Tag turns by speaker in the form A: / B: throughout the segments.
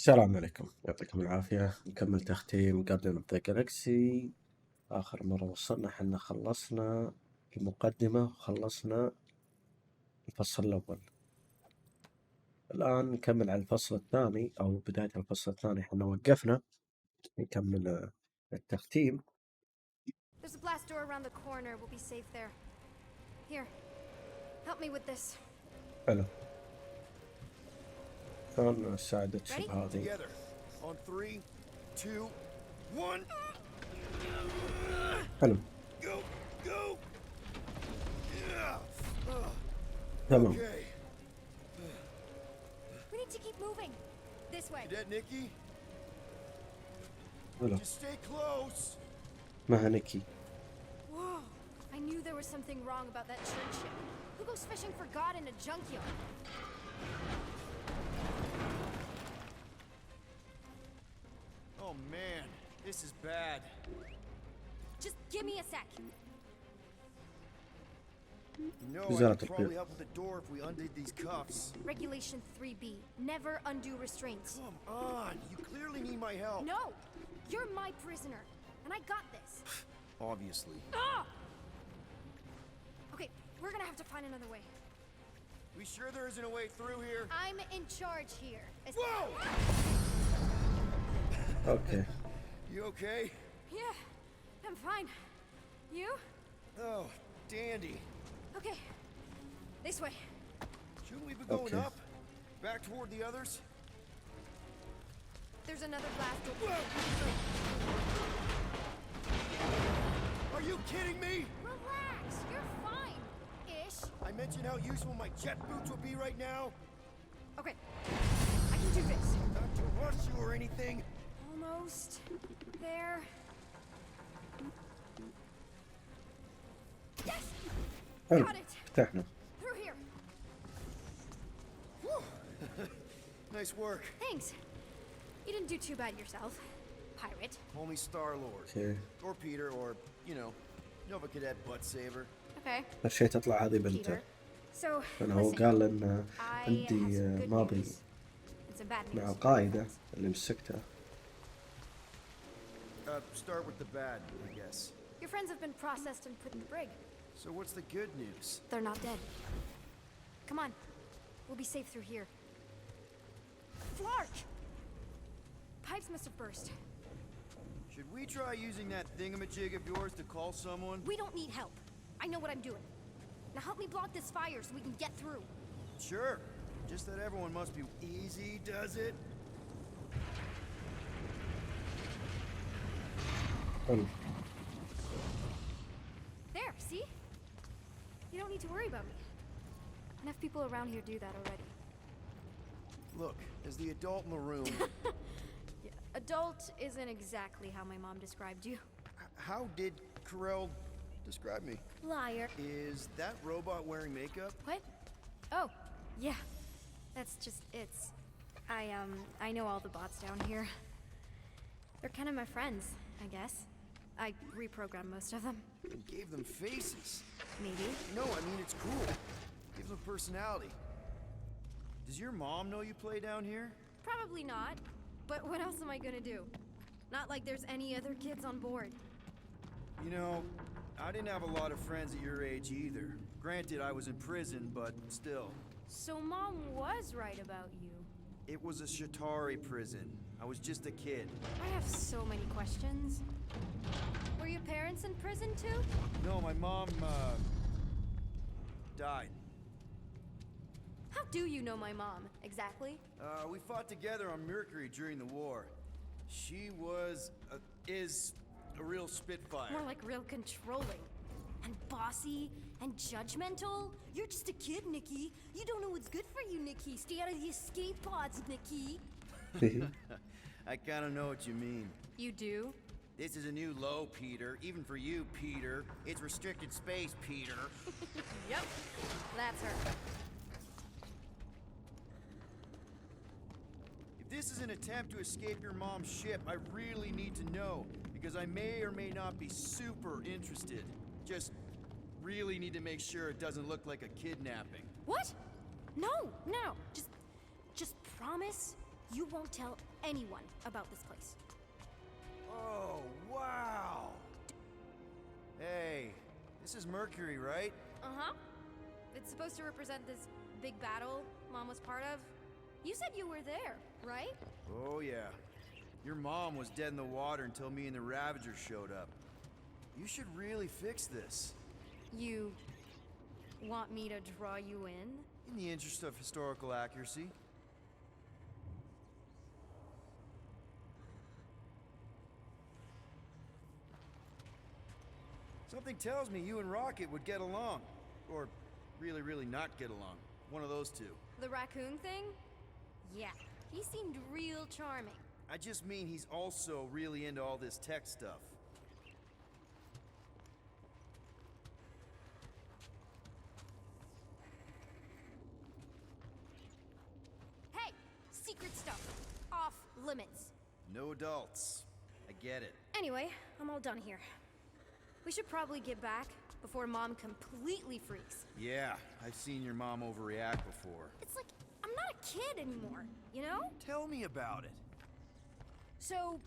A: السلام عليكم، يعطيكم العافية. نكمل تختيم قبل ذا جالكسي. آخر مرة وصلنا حنا خلصنا المقدمة وخلصنا الفصل الأول. الآن نكمل على الفصل الثاني أو بداية الفصل الثاني. حنا وقفنا نكمل التختيم.
B: There's a blast door around the corner. We'll be safe there. Here, help me with this.
A: حلو. شلون ساعدتش بهذه؟
C: Together. On 3, 2, 1.
A: حلو.
C: Go, go.
A: تمام.
C: Okay.
B: We need to keep moving. This way.
C: Cadet Nikki,
A: حلو.
C: just stay close.
A: معها نيكي.
B: Whoa! I knew there was something wrong about that church ship. Who goes fishing for God in a junkyard?
C: Oh man, this is bad.
B: Just give me a sec.
C: You know, I
A: Wizard
C: could
A: of
C: probably
A: Pit.
C: help with the door if we undid these cuffs.
B: Regulation 3B. Never undo restraints.
C: Come on, you clearly need my help.
B: No! You're my prisoner. And I got this.
C: Obviously.
B: Ah! Okay, we're gonna have to find another way.
C: We sure there isn't a way through here?
B: I'm in charge here.
C: Whoa!
A: Okay.
C: You okay?
B: Yeah, I'm fine. You?
C: Oh, dandy.
B: Okay. This way.
C: Shouldn't we be going
A: Okay.
C: up? Back toward the others?
B: There's another blast door.
C: Are you kidding me?
B: Relax, you're fine. Ish.
C: I mentioned how useful my jet boots would be right now.
B: Okay, I can do this.
C: Not to rush you or anything.
B: Almost there. Yes!
A: حلو.
B: Got it.
A: فتحنا.
B: Through here.
C: Whew. Nice work.
B: Thanks. You didn't do too bad yourself, pirate.
C: Call me Star-Lord.
A: Okay.
C: Or Peter, or, you know, Nova Cadet Butt Saver.
B: Okay.
A: آخر شي تطلع هذه بنته.
B: Peter. So,
A: لأنه هو
B: listen,
A: قال إن
B: I have
A: عندي
B: some good
A: ماضي
B: news and some bad
A: مع
B: news.
A: القائدة اللي مسكته.
C: Start with the bad, I guess.
B: Your friends have been processed and put in the brig.
C: So what's the good news?
B: They're not dead. Come on. We'll be safe through here. Flark! Pipes must have burst.
C: Should we try using that thingamajig of yours to call someone?
B: We don't need help. I know what I'm doing. Now help me block this fire so we can get through.
C: Sure. Just that everyone must be easy, does it?
A: حلو.
B: There, see? You don't need to worry about me. Enough people around here do that already.
C: Look, as the adult in the room,
B: Yeah, adult isn't exactly how my mom described you.
C: how did Carell describe me?
B: Liar.
C: Is that robot wearing makeup?
B: What? Oh, yeah. That's just it's. I know all the bots down here. They're kind of my friends, I guess. I reprogrammed most of them.
C: And gave them faces.
B: Maybe.
C: No, I mean, it's cool. Gives them personality. Does your mom know you play down here?
B: Probably not. But what else am I gonna do? Not like there's any other kids on board.
C: You know, I didn't have a lot of friends at your age either. Granted, I was in prison, but still.
B: So mom was right about you.
C: It was a Shatari prison. I was just a kid.
B: I have so many questions. Were your parents in prison too?
C: No, my mom, died.
B: How do you know my mom, exactly?
C: We fought together on Mercury during the war. She was, is a real spitfire.
B: More like real controlling. And bossy and judgmental. You're just a kid, Nikki. You don't know what's good for you, Nikki. Stay out of the escape pods, Nikki.
C: I kind of know what you mean.
B: You do?
C: This is a new low, Peter. Even for you, Peter. It's restricted space, Peter.
B: Yep. That's her.
C: If this is an attempt to escape your mom's ship, I really need to know, because I may or may not be super interested. Just really need to make sure it doesn't look like a kidnapping.
B: What? No, no. Just promise You won't tell anyone about this place.
C: Oh, wow! Hey, this is Mercury, right?
B: Uh-huh. It's supposed to represent this big battle Mom was part of. You said you were there, right?
C: Oh, yeah. Your mom was dead in the water until me and the Ravagers showed up. You should really fix this.
B: You want me to draw you in?
C: In the interest of historical accuracy. Something tells me you and Rocket would get along. Or really, really not get along. One of those two.
B: The raccoon thing? Yeah, he seemed real charming.
C: I just mean he's also really into all this tech stuff.
B: Hey, secret stuff. Off limits.
C: No adults. I get it.
B: Anyway, I'm all done here. We should probably get back before Mom completely freaks.
C: Yeah, I've seen your mom overreact before.
B: It's like, I'm not a kid anymore, you know?
C: Tell me about it.
B: So,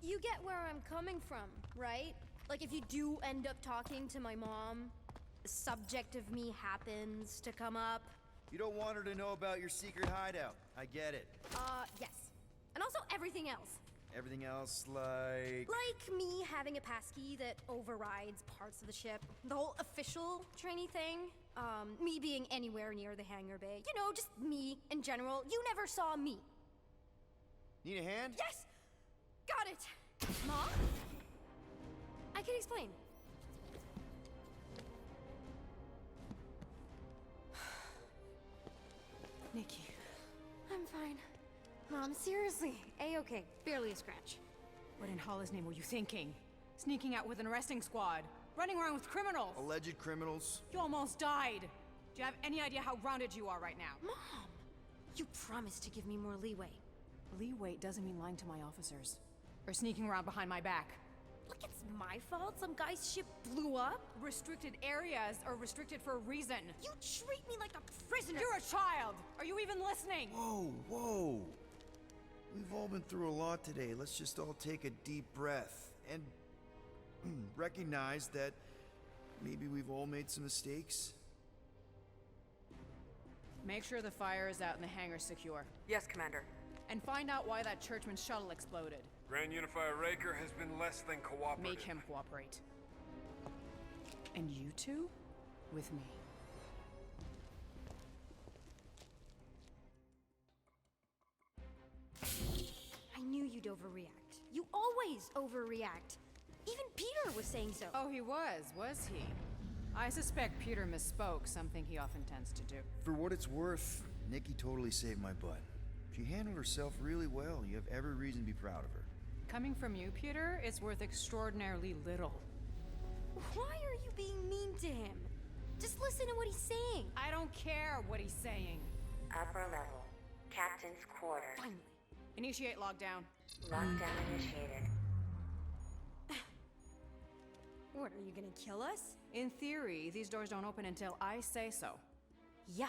B: you get where I'm coming from, right? Like, if you do end up talking to my mom, the subject of me happens to come up.
C: You don't want her to know about your secret hideout. I get it.
B: Yes. And also everything else.
C: Everything else, like...
B: Like me having a passkey that overrides parts of the ship. The whole official trainee thing. Me being anywhere near the hangar bay. You know, just me in general. You never saw me.
C: Need a hand?
B: Yes! Got it! Mom? I can explain.
D: Nikki.
B: I'm fine. Mom, seriously. A-okay. Barely a scratch.
D: What in Hala's name were you thinking? Sneaking out with an arresting squad? Running around with criminals?
C: Alleged criminals?
D: You almost died! Do you have any idea how grounded you are right now?
B: Mom! You promised to give me more leeway.
D: Leeway doesn't mean lying to my officers. Or sneaking around behind my back.
B: Like it's my fault some guy's ship blew up?
D: Restricted areas are restricted for a reason.
B: You treat me like a prisoner!
D: You're a child! Are you even listening?
C: Whoa, whoa. We've all been through a lot today. Let's just all take a deep breath and recognize that maybe we've all made some mistakes.
D: Make sure the fire is out and the hangar's secure.
E: Yes, Commander.
D: And find out why that churchman's shuttle exploded.
F: Grand Unifier Raker has been less than cooperative.
D: Make him cooperate. And you two? With me.
B: I knew you'd overreact. You always overreact. Even Peter was saying so.
D: Oh, he was he? I suspect Peter misspoke, something he often tends to do.
C: For what it's worth, Nikki totally saved my butt. She handled herself really well. You have every reason to be proud of her.
D: Coming from you, Peter, it's worth extraordinarily little.
B: Why are you being mean to him? Just listen to what he's saying.
D: I don't care what he's saying.
E: Upper level. Captain's quarters.
B: Finally.
D: Initiate lockdown.
E: Lockdown initiated.
B: What, are you gonna kill us?
D: In theory, these doors don't open until I say so.
B: Yeah,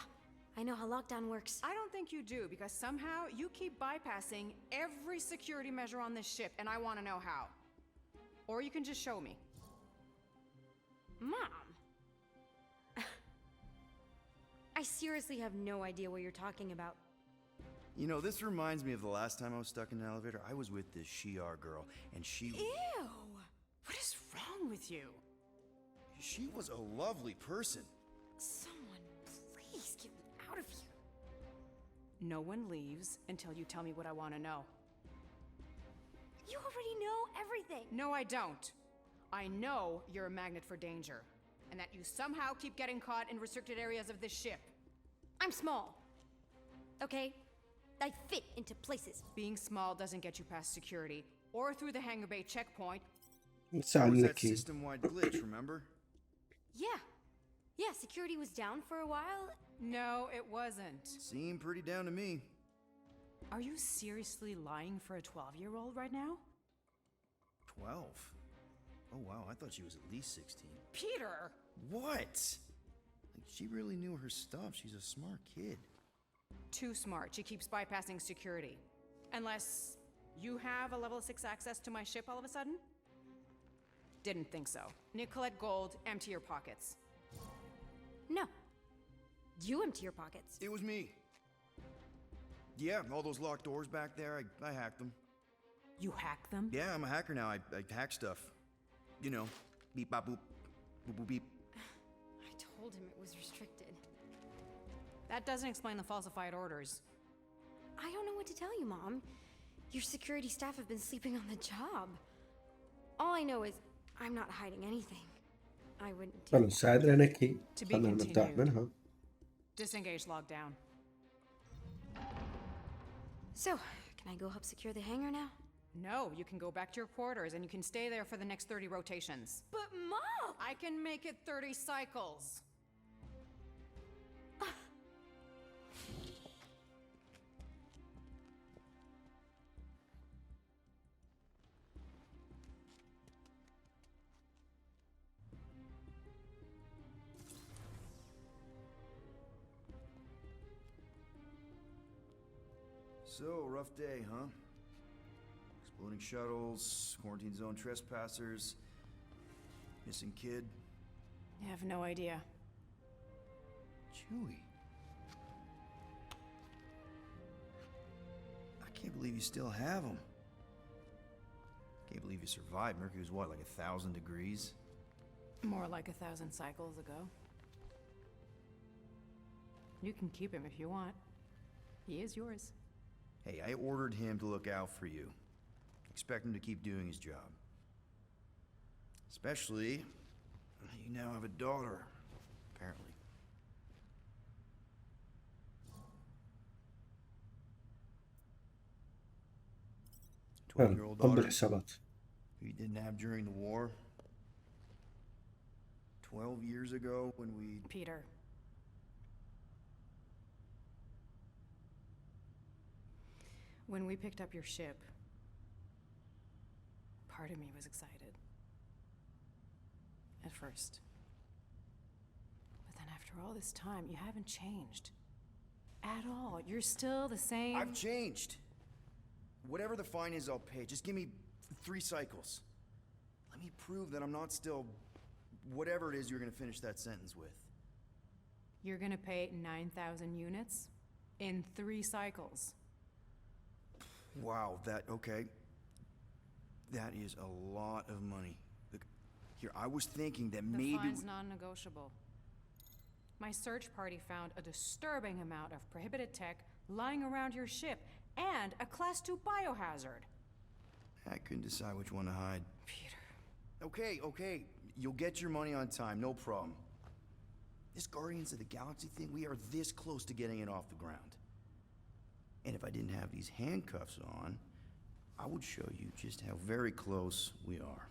B: I know how lockdown works.
D: I don't think you do, because somehow you keep bypassing every security measure on this ship, and I want to know how. Or you can just show me.
B: Mom! I seriously have no idea what you're talking about.
C: You know, this reminds me of the last time I was stuck in an elevator. I was with this Shi'ar girl, and she...
D: Ew! What is wrong with you?
C: She was a lovely person.
B: Someone, please get me out of here.
D: No one leaves until you tell me what I want to know.
B: You already know everything.
D: No, I don't. I know you're a magnet for danger, and that you somehow keep getting caught in restricted areas of this ship.
B: I'm small. Okay? I fit into places.
D: Being small doesn't get you past security, or through the hangar bay checkpoint.
C: There
A: نساعد
C: was that
A: نيكي.
C: system-wide glitch, remember?
B: Yeah, security was down for a while.
D: No, it wasn't.
C: Seemed pretty down to me.
D: Are you seriously lying for a 12-year-old right now?
C: 12? Oh wow, I thought she was at least 16.
D: Peter!
C: What? Like, she really knew her stuff. She's a smart kid.
D: Too smart. She keeps bypassing security. Unless you have a level 6 access to my ship all of a sudden? Didn't think so. Nicolette Gold, empty your pockets.
B: No. You empty your pockets.
C: It was me. Yeah, all those locked doors back there, I hacked them.
D: You hack them?
C: Yeah, I'm a hacker now. I hack stuff. You know, beep bop boop, boop boop beep.
B: I told him it was restricted.
D: That doesn't explain the falsified orders.
B: I don't know what to tell you, Mom. Your security staff have been sleeping on the job. All I know is I'm not hiding anything. I wouldn't do
A: فنساعد لنكي.
D: To be
A: خلنا نبدأ
D: continued.
A: منها.
D: Disengage lockdown.
B: So, can I go help secure the hangar now?
D: No, you can go back to your quarters and you can stay there for the next 30 rotations.
B: But Mom!
D: I can make it 30 cycles.
C: So, rough day, huh? Exploding shuttles, quarantine zone trespassers, missing kid.
D: I have no idea.
C: Chewie. I can't believe you still have him. Can't believe you survived. Mercury was what, like 1,000 degrees?
D: More like 1,000 cycles ago. You can keep him if you want. He is yours.
C: Hey, I ordered him to look out for you. Expect him to keep doing his job. Especially, you now have a daughter, apparently.
A: فعلا
C: 12-year-old
A: قم
C: daughter
A: بالحسابات.
C: who you didn't have during the war. 12 years ago when we...
D: Peter. When we picked up your ship, part of me was excited. At first. But then after all this time, you haven't changed. At all. You're still the same.
C: I've changed. Whatever the fine is, I'll pay. Just give me 3 cycles. Let me prove that I'm not still... whatever it is you're gonna finish that sentence with.
D: You're gonna pay 9,000 units in 3 cycles.
C: Wow, okay. That is a lot of money. Look, here, I was thinking that
D: The
C: maybe...
D: fine's non-negotiable. My search party found a disturbing amount of prohibited tech lying around your ship and a Class 2 biohazard.
C: I couldn't decide which one to hide.
D: Peter.
C: Okay. You'll get your money on time, no problem. This Guardians of the Galaxy thing, we are this close to getting it off the ground. And if I didn't have these handcuffs on, I would show you just how very close we are.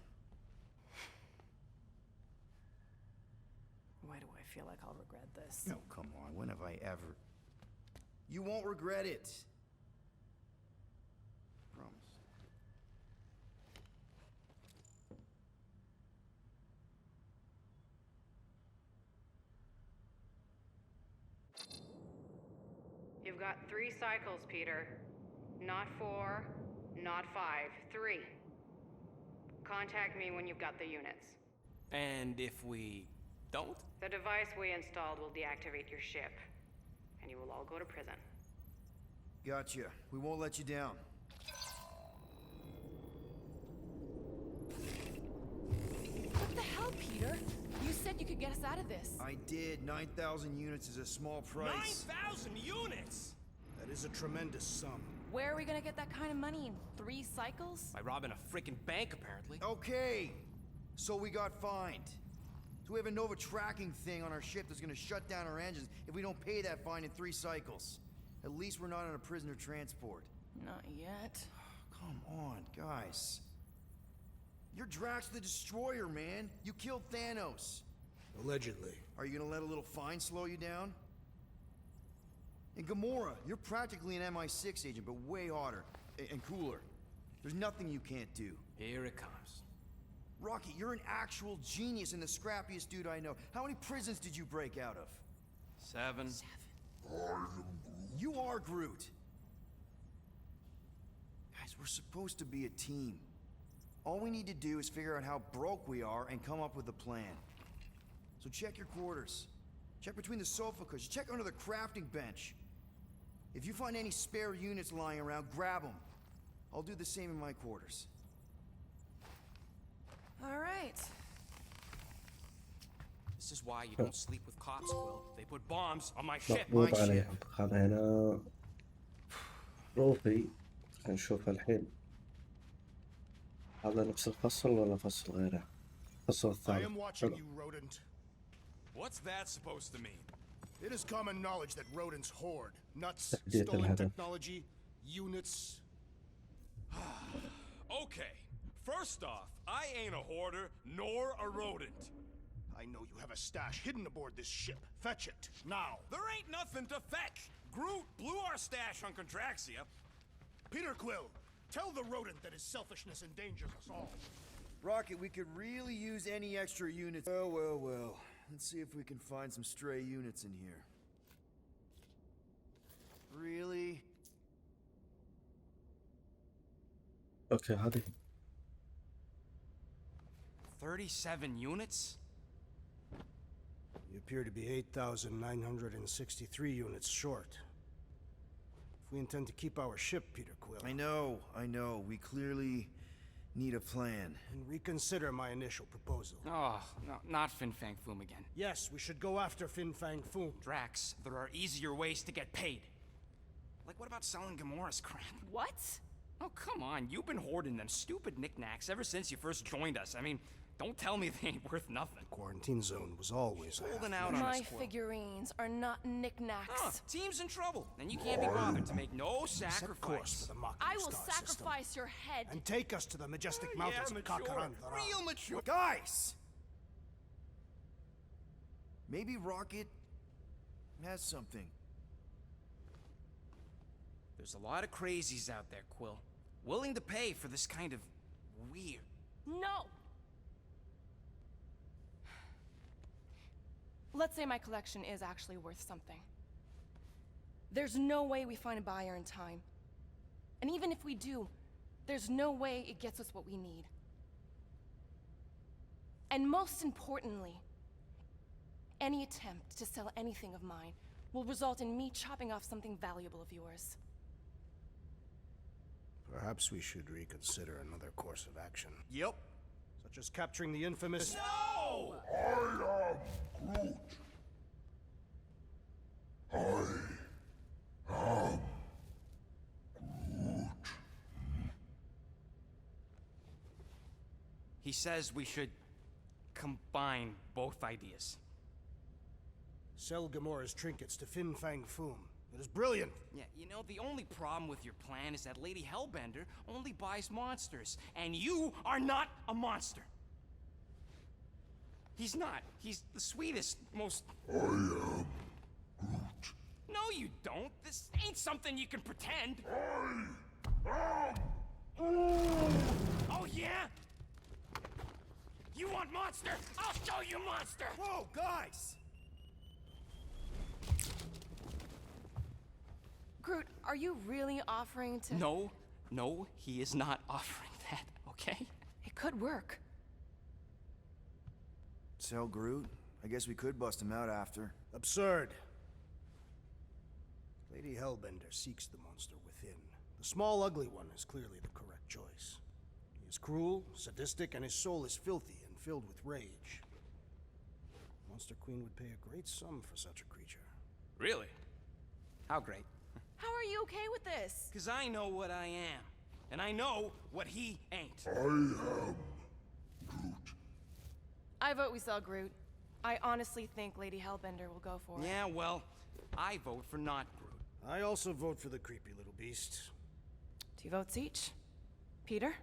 D: Why do I feel like I'll regret this?
C: No, come on, when have I ever... You won't regret it. Promise.
D: You've got 3 cycles, Peter. Not 4, not 5, 3. Contact me when you've got the units.
G: And if we don't?
D: The device we installed will deactivate your ship, and you will all go to prison.
C: Gotcha. We won't let you down.
H: What the hell, Peter? You said you could get us out of this.
C: I did. 9,000 units is a small price.
G: 9,000 units!
I: That is a tremendous sum.
H: Where are we gonna get that kind of money in 3 cycles?
G: By robbing a freaking bank, apparently.
C: Okay, so we got fined. So we have a Nova tracking thing on our ship that's gonna shut down our engines if we don't pay that fine in 3 cycles. At least we're not on a prisoner transport.
H: Not yet.
C: Come on, guys. You're Drax the Destroyer, man. You killed Thanos.
I: Allegedly.
C: Are you gonna let a little fine slow you down? And Gamora, you're practically an MI6 agent, but way hotter and cooler. There's nothing you can't do.
G: Here it comes.
C: Rocky, you're an actual genius and the scrappiest dude I know. How many prisons did you break out of?
G: 7.
C: You are Groot. We're supposed to be a team. All we need to do is figure out how broke we are and come up with a plan. So check your quarters. Check between the sofa cushions. Check under the crafting bench. If you find any spare units lying around, grab them. I'll do the same in my quarters.
H: All right.
G: This is why you don't sleep with cops, Quill. They put bombs on my ship.
A: مقبوض عليهم. هذا هنا روفي. خلينا نشوف الحين. هذا نفس الفصل ولا فصل غيره؟ الفصل
I: I
A: الثاني.
I: am watching you, rodent.
F: What's that supposed to mean?
I: It is common knowledge that rodents hoard nuts,
A: تحديث
I: stolen
A: الهدف.
I: technology, units.
F: Okay, first off, I ain't a hoarder nor a rodent.
I: I know you have a stash hidden aboard this ship. Fetch it, now.
F: There ain't nothing to fetch. Groot blew our stash on Contraxia.
I: Peter Quill, tell the rodent that his selfishness endangers us all.
C: Rocket, we could really use any extra units. Well. Let's see if we can find some stray units in here. Really?
A: اوكي هذه
G: 37 units?
I: You appear to be 8,963 units short. If we intend to keep our ship, Peter Quill,
C: I know. We clearly need a plan.
I: and reconsider my initial proposal.
G: Oh, no, not Fin Fang Foom again.
I: Yes, we should go after Fin Fang Foom.
G: Drax, there are easier ways to get paid. Like, what about selling Gamora's crap?
H: What?
G: Oh, come on. You've been hoarding them stupid knickknacks ever since you first joined us. I mean, don't tell me they ain't worth nothing.
I: Quarantine zone was always
G: Holding out on
H: My
G: us, Quill.
H: figurines are not knickknacks.
G: Huh, team's in trouble, and you can't be bothered to make no
I: Set course
G: sacrifice.
I: for the Mach
H: I will
I: Star system,
H: sacrifice your head.
I: and take us to the majestic mountains of
F: mature.
I: Kakarandara.
F: Real mature.
C: Guys! Maybe Rocket has something.
G: There's a lot of crazies out there, Quill. Willing to pay for this kind of weird.
H: No! Let's say my collection is actually worth something. There's no way we find a buyer in time. And even if we do, there's no way it gets us what we need. And most importantly, any attempt to sell anything of mine will result in me chopping off something valuable of yours.
I: Perhaps we should reconsider another course of action,
G: Yep.
I: such as capturing the infamous...
G: No! He says we should combine both ideas.
I: Sell Gamora's trinkets to Fin Fang Foom. It is brilliant.
G: Yeah, you know, the only problem with your plan is that Lady Hellbender only buys monsters, and you are not a monster. He's not. He's the sweetest, most... I am Groot. No, you don't. This ain't something you can pretend. I am... Oh, yeah? You want monster? I'll show you monster!
C: Whoa, guys!
H: Groot, are you really offering to...
G: No, he is not offering that, okay?
H: It could work.
C: Sell Groot? I guess we could bust him out after.
I: Absurd. Lady Hellbender seeks the monster within. The small, ugly one is clearly the correct choice. He is cruel, sadistic, and his soul is filthy and filled with rage. Monster Queen would pay a great sum for such a creature.
G: Really? How great?
H: How are you okay with this?
G: Because I know what I am. And I know what he ain't.
H: I vote we sell Groot. I honestly think Lady Hellbender will go for it.
G: Yeah, well, I vote for not Groot.
I: I also vote for the creepy little beast.
H: 2 votes each. Peter?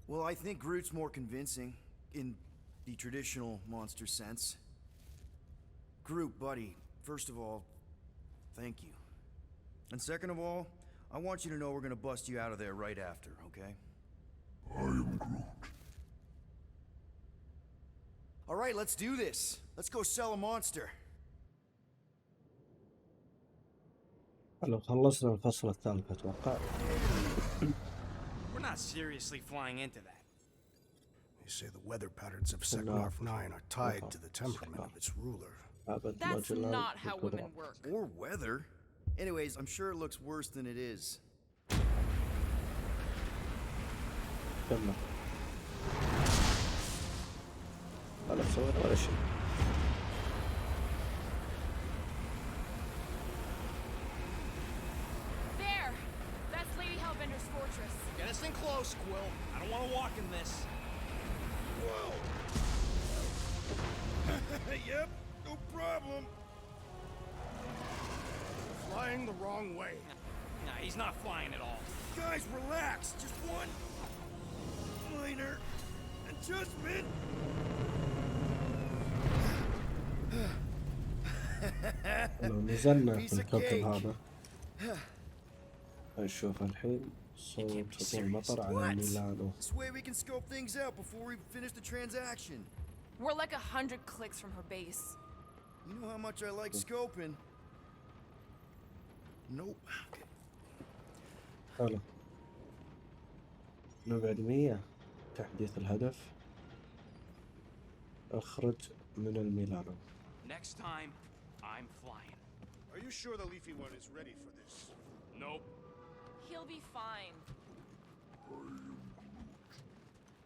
C: Well, I think Groot's more convincing, in the traditional monster sense. Groot, buddy, first of all, thank you. And second of all, I want you to know we're gonna bust you out of there right after, okay?
J: I am Groot.
C: All right, let's do this. Let's go sell a monster.
A: لو خلصنا الفصل الثالث أتوقع.
G: We're not seriously flying into that.
I: They say the weather patterns of Seknarf 9 are tied to the temperament of its ruler.
H: That's not how women work.
C: Or weather. Anyways, I'm sure it looks worse than it is.
A: كمل. ولا سوينا ولا شيء.
H: There! That's Lady Hellbender's fortress.
G: Get us in close, Quill. I don't want to walk in this.
C: Whoa! Yep, no problem.
I: Flying the wrong way.
G: Nah, he's not flying at all.
C: Guys, relax. Just one minor adjustment.
A: لو نزلنا في الكوكب هذا نشوف الحين صوت هطول المطر على ميلانو.
C: This way we can scope things out before we finish the transaction.
H: We're like 100 clicks from her base.
C: You know how much I like scoping. Nope.
A: حلو. نبعد 100 تحديث الهدف. اخرج من الميلانو.
G: Next time, I'm flying.
I: Are you sure the leafy one is ready for this?
G: Nope.
H: He'll be fine.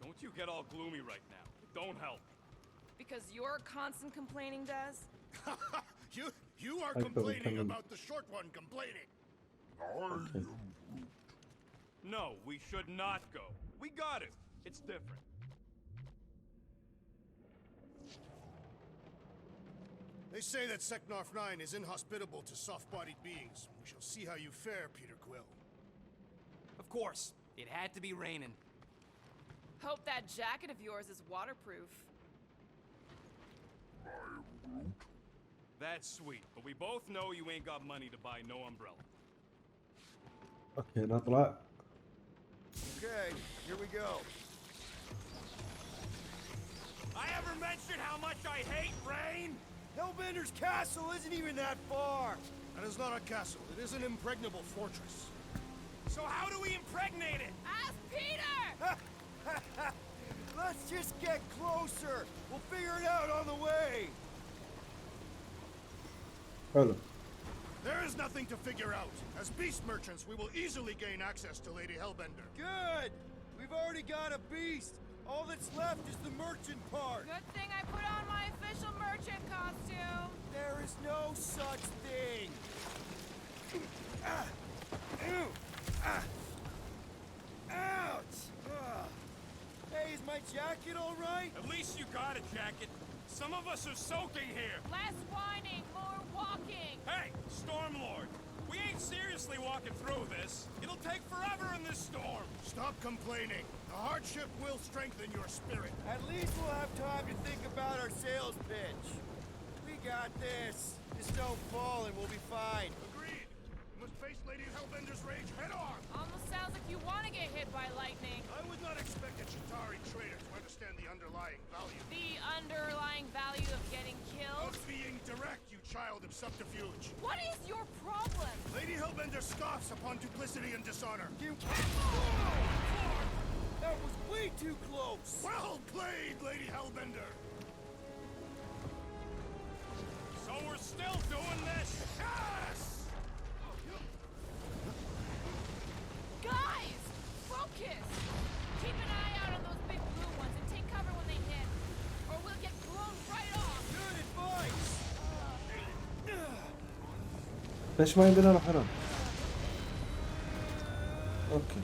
F: Don't you get all gloomy right now. It don't help.
H: Because your constant complaining does?
I: You are
A: I
I: complaining
A: couldn't-
I: about the short one complaining.
A: Okay.
F: No, we should not go. We got it. It's different.
I: They say that Seknarf 9 is inhospitable to soft-bodied beings. We shall see how you fare, Peter Quill.
G: Of course, it had to be raining.
H: Hope that jacket of yours is waterproof.
F: That's sweet, but we both know you ain't got money to buy no umbrella.
A: اوكي نطلع.
C: Okay, here we go.
F: I ever mentioned how much I hate rain?
C: Hellbender's castle isn't even that far.
I: That is not a castle. It is an impregnable fortress.
F: So how do we impregnate it?
H: Ask Peter!
C: Let's just get closer. We'll figure it out on the way.
A: حلو.
I: There is nothing to figure out. As beast merchants, we will easily gain access to Lady Hellbender.
C: Good. We've already got a beast. All that's left is the merchant part.
H: Good thing I put on my official merchant costume.
C: There is no such thing. Ew. Ouch. Hey, is my jacket all right?
F: At least you got a jacket. Some of us are soaking here.
H: Less whining, more walking.
F: Hey, Stormlord, we ain't seriously walking through this. It'll take forever in this storm.
I: Stop complaining. The hardship will strengthen your spirit.
C: At least we'll have time to think about our sales pitch. We got this. Just don't fall and we'll be fine.
I: Agreed. You must face Lady Hellbender's rage head on.
H: Almost sounds like you want to get hit by lightning.
I: I would not expect a Chitauri trader to understand the underlying value.
H: The underlying value of getting killed?
I: Of being direct, you child of subterfuge.
H: What is your problem?
I: Lady Hellbender scoffs upon duplicity and dishonor.
C: You... That was way too close.
I: Well played, Lady Hellbender.
F: So we're still doing this?
I: Yes!
H: Guys! Focus! Keep an eye out on those big blue ones and take cover when they hit. Or we'll get blown right off.
C: Good advice.
A: ليش ما يبينا نروح هنا؟ اوكي.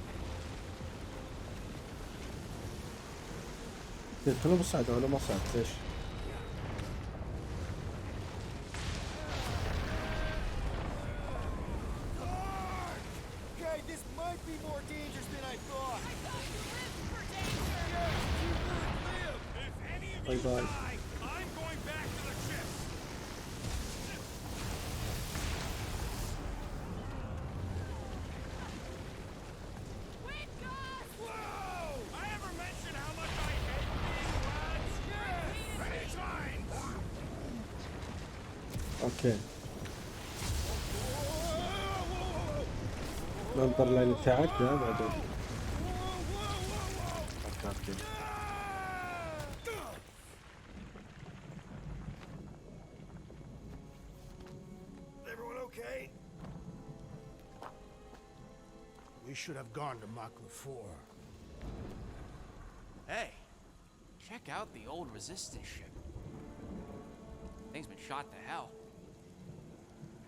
A: كلهم صعدوا ولا ما صعد ليش؟
C: Okay, this might be more dangerous than I thought.
H: I thought you lived for danger!
C: Yes, you would live.
F: If any of
A: Bye
F: you
A: bye.
F: die, I'm going back to the ship.
A: اوكي ننظر لين تعدى بعدين. اوكي
C: Everyone okay?
I: We should have gone to Mach 4.
G: Hey, check out the old resistance ship. Thing's been shot to hell.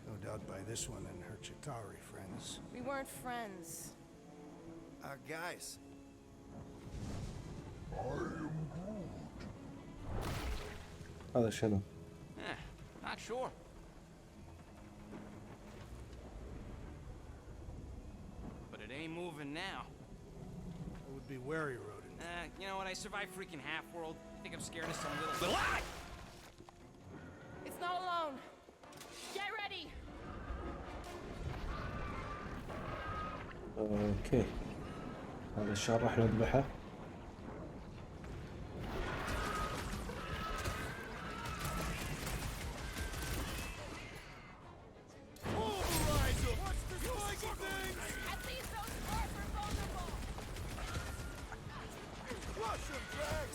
I: No doubt by this one and her Chitauri friends.
H: We weren't friends.
C: Guys.
A: هذا شنو؟
G: Not sure. But it ain't moving now.
I: I would be wary, Rodin.
G: You know what? I survived freaking Half-World. I think I'm scared of some little... Ah!
H: It's not alone. Get ready.
A: اوكي هذا الشهر راح نذبحه.
H: At least those cars are vulnerable.
C: Rush them, Drax!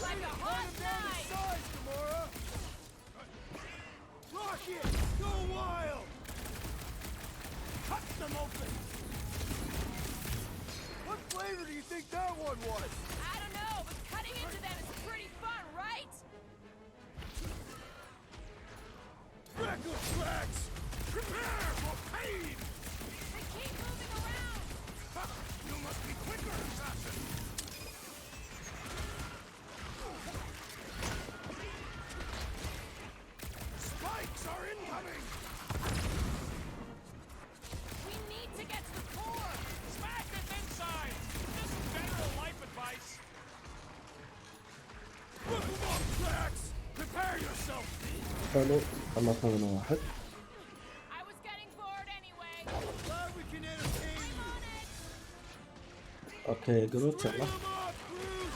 H: Like a hot night.
C: Size, Gamora! Rocket! Go wild! Cut them open! What flavor do you think that one was?
H: I don't know, but cutting into them is pretty fun, right?
C: Reckle Drax! Prepare for pain!
H: They keep moving around.
C: Ha! You must be quicker, assassin! Spikes are incoming!
H: We need to get to the core.
F: Smack them inside! Just general life advice.
C: Whip 'em up, Drax! Prepare yourself!
A: حلو خلصنا من واحد.
H: I was getting bored anyway.
C: Glad we can entertain
H: I'm
C: you!
H: on it.
A: اوكي جروت يلا.
C: Come on, Groot!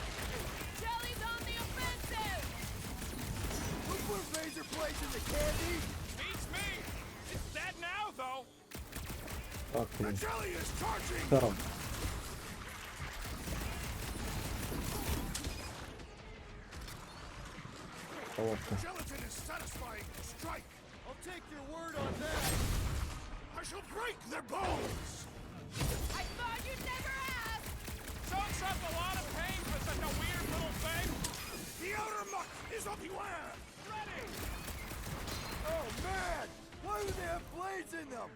H: Jelly's on the offensive.
C: Look for razor blades in the candy!
F: Beats me! It's dead now, though!
A: اوكي
C: Jelly is charging!
A: ترى طورته.
C: Gelatin is satisfying. Strike! I'll take your word on that! I shall break their bones!
H: I thought you'd never ask.
F: Soaks up a lot of pain for such a weird little thing!
C: The outer muck is up you air!
F: Ready!
C: Oh man! Why would they have blades in them?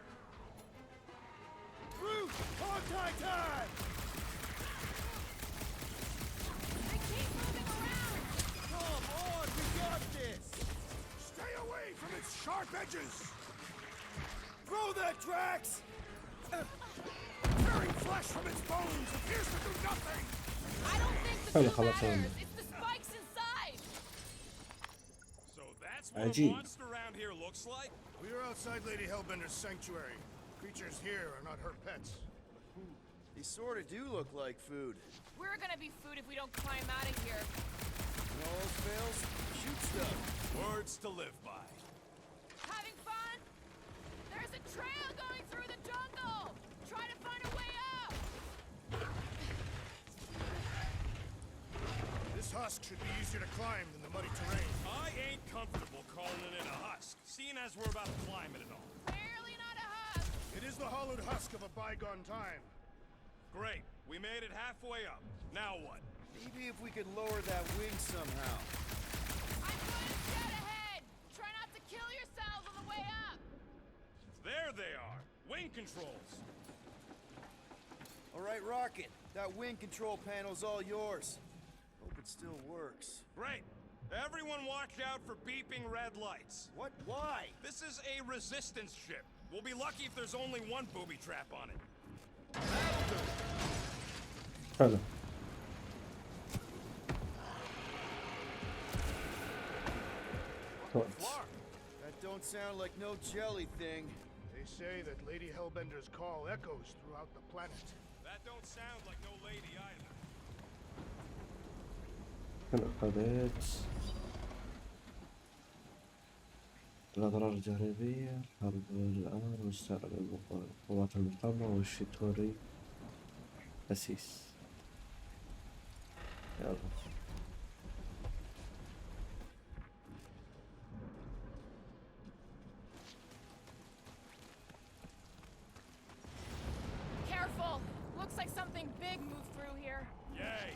C: Groot! Contact time!
H: They keep moving around.
C: Come on, we got this! Stay away from its sharp edges! Throw that, Drax! Tearing flesh from its bones appears to do nothing!
H: I don't think the
A: حلو
H: two
A: خلاص
H: matters. It's the spikes inside.
F: So that's what
A: Ajib.
F: a monster around here looks like?
I: We are outside Lady Hellbender's sanctuary. Creatures here are not her pets.
C: They sort of do look like food.
H: We're gonna be food if we don't climb out of here.
C: And all else fails, shoot stuff.
F: Words to live by.
H: Having fun? There's a trail going through the jungle. Try to find a way up.
I: This husk should be easier to climb than the muddy terrain.
F: I ain't comfortable calling it a husk, seeing as we're about to climb it and all.
H: Barely not a husk.
I: It is the hollowed husk of a bygone time.
F: Great, we made it halfway up. Now what?
C: Maybe if we could lower that wing somehow.
H: I'm going to scout ahead. Try not to kill yourselves on the way up.
F: There they are, wing controls.
C: All right, Rocket. That wing control panel's all yours. Hope it still works.
F: Great. Everyone watch out for beeping red lights.
C: What? Why?
F: This is a resistance ship. We'll be lucky if there's only one booby trap on it.
A: حلو كويس.
C: That don't sound like no jelly thing.
I: They say that Lady Hellbender's call echoes throughout the planet.
F: That don't sound like no lady either.
A: العقبات، الأضرار الجانبية، حرب الآن واستعراض قوات المقاومة والشيتوري أسيس. يلا
H: Careful! Looks like something big moved through here.
F: Yay!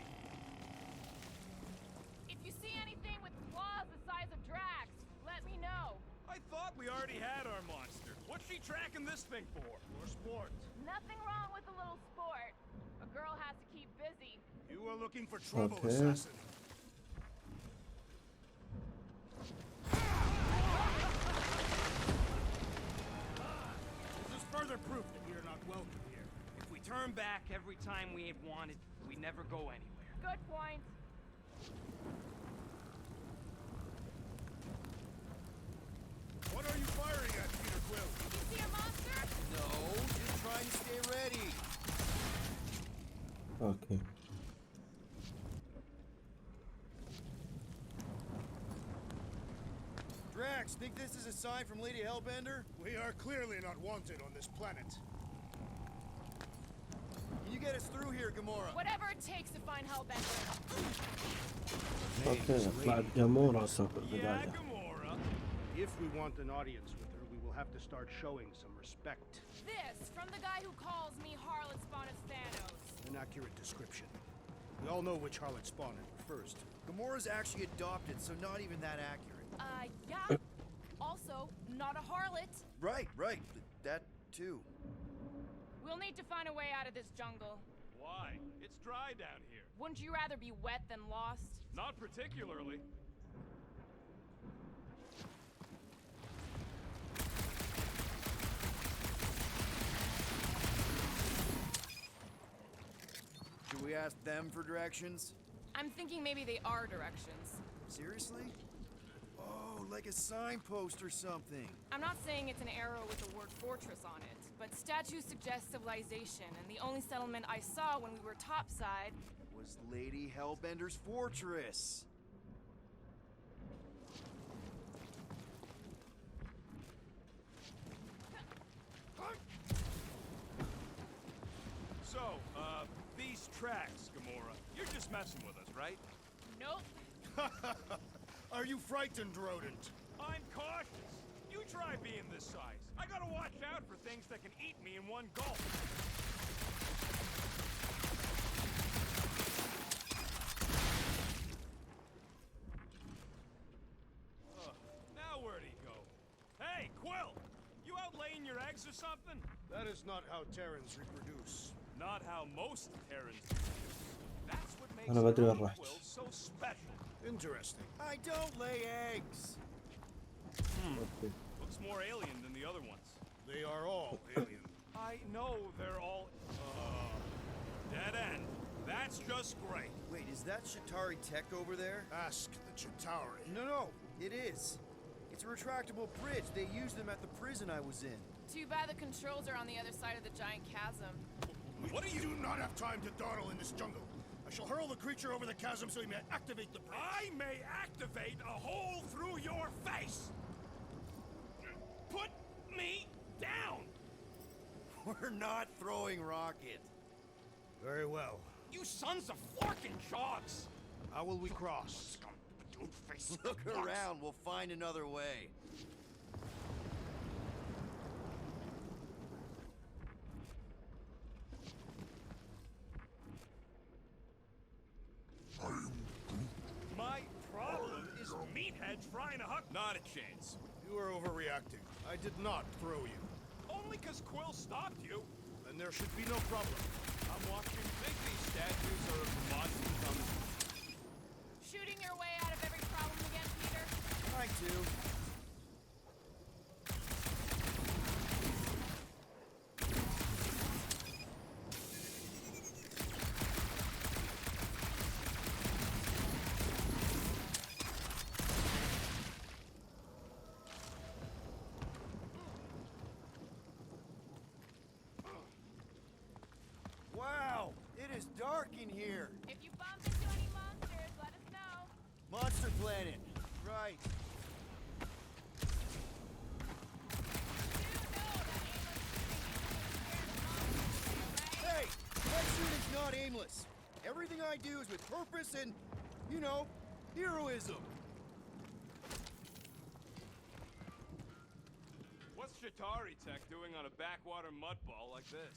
H: If you see anything with claws the size of drags, let me know.
F: I thought we already had our monster. What's she tracking this thing for? For sport.
H: Nothing wrong with a little sport. A girl has to keep busy.
I: You are looking for trouble,
A: Okay.
I: assassin.
G: This is further proof that we are not welcome here. If we turn back every time we ain't wanted, we never go anywhere.
H: Good point.
I: What are you firing at, Peter Quill?
H: You see a monster?
C: No, just trying to stay ready.
A: أوكي.
C: Drax, think this is a sign from Lady Hellbender?
I: We are clearly not wanted on this planet.
C: Can you get us through here, Gamora?
H: Whatever it takes to find Hellbender.
A: أوكي بعد جمهور أصلا في
F: Yeah,
A: البداية.
F: Gamora.
I: If we want an audience with her, we will have to start showing some respect.
H: This from the guy who calls me Harlot Spawn of Thanos.
I: An accurate description. We all know which harlot spawned it first.
C: Gamora's actually adopted, so not even that accurate.
H: Yeah. Also, not a harlot.
C: Right, right. That too.
H: We'll need to find a way out of this jungle.
F: Why? It's dry down here.
H: Wouldn't you rather be wet than lost?
F: Not particularly.
C: Should we ask them for directions?
H: I'm thinking maybe they are directions.
C: Seriously? Oh, like a signpost or something.
H: I'm not saying it's an arrow with the word fortress on it, but statues suggest civilization, and the only settlement I saw when we were topside
C: Was Lady Hellbender's fortress.
F: So, these tracks, Gamora. You're just messing with us, right?
H: Nope.
I: Are you frightened, rodent?
F: I'm cautious. You try being this size. I gotta watch out for things that can eat me in one gulp. Now where'd he go? Hey, Quill! You out laying your eggs or something?
I: That is not how Terrans reproduce.
F: Not how most Terrans do. That's what makes
A: أنا بدري وين
F: Quill
A: رحت.
F: so special.
I: Interesting.
C: I don't lay eggs.
A: أوكي.
F: Looks more alien than the other ones.
I: They are all alien.
F: I know they're all, dead end. That's just great.
C: Wait, is that Shatari tech over there?
I: Ask the Chitauri.
C: No, it is. It's a retractable bridge. They used them at the prison I was in.
H: Too bad the controls are on the other side of the giant chasm.
F: What are you?
I: do not have time to dawdle in this jungle. I shall hurl the creature over the chasm so he may activate the bridge.
F: I may activate a hole through your face. Put me down.
C: We're not throwing rocket.
I: Very well.
G: You sons of forking jogs!
I: How will we cross?
C: Look around. We'll find another way.
F: My problem is meatheads trying to huck. Not a chance.
I: You are overreacting. I did not throw you.
F: Only 'cause Quill stopped you.
I: Then there should be no problem.
F: I'm watching. Think these statues are monsters on the...
H: Shooting your way out of every problem again, Peter?
C: I do. Wow, it is dark in here.
H: If you bump into any monsters, let us know.
I: right.
C: Hey, my shooting's not aimless. Everything I do is with purpose and, you know, heroism.
F: What's Chitauri Tech doing on a backwater mudball like this?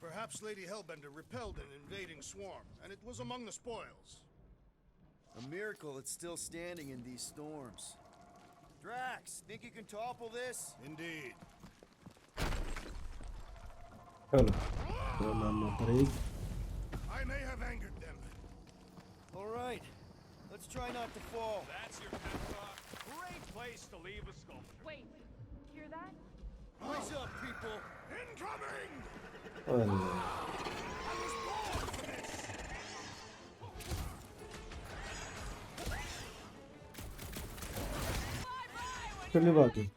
I: Perhaps Lady Hellbender repelled an invading swarm, and it was among the spoils.
C: A miracle it's still standing in these storms. Drax, think you can topple this?
I: Indeed.
A: حلو. يلا لنا طريق.
I: I may have angered them.
C: All right, let's try not to fall.
F: That's your pep talk. Great place to leave a sculpture.
H: Wait, hear that?
C: Rise up, people.
F: Incoming!
A: والله. شو اللي باقي؟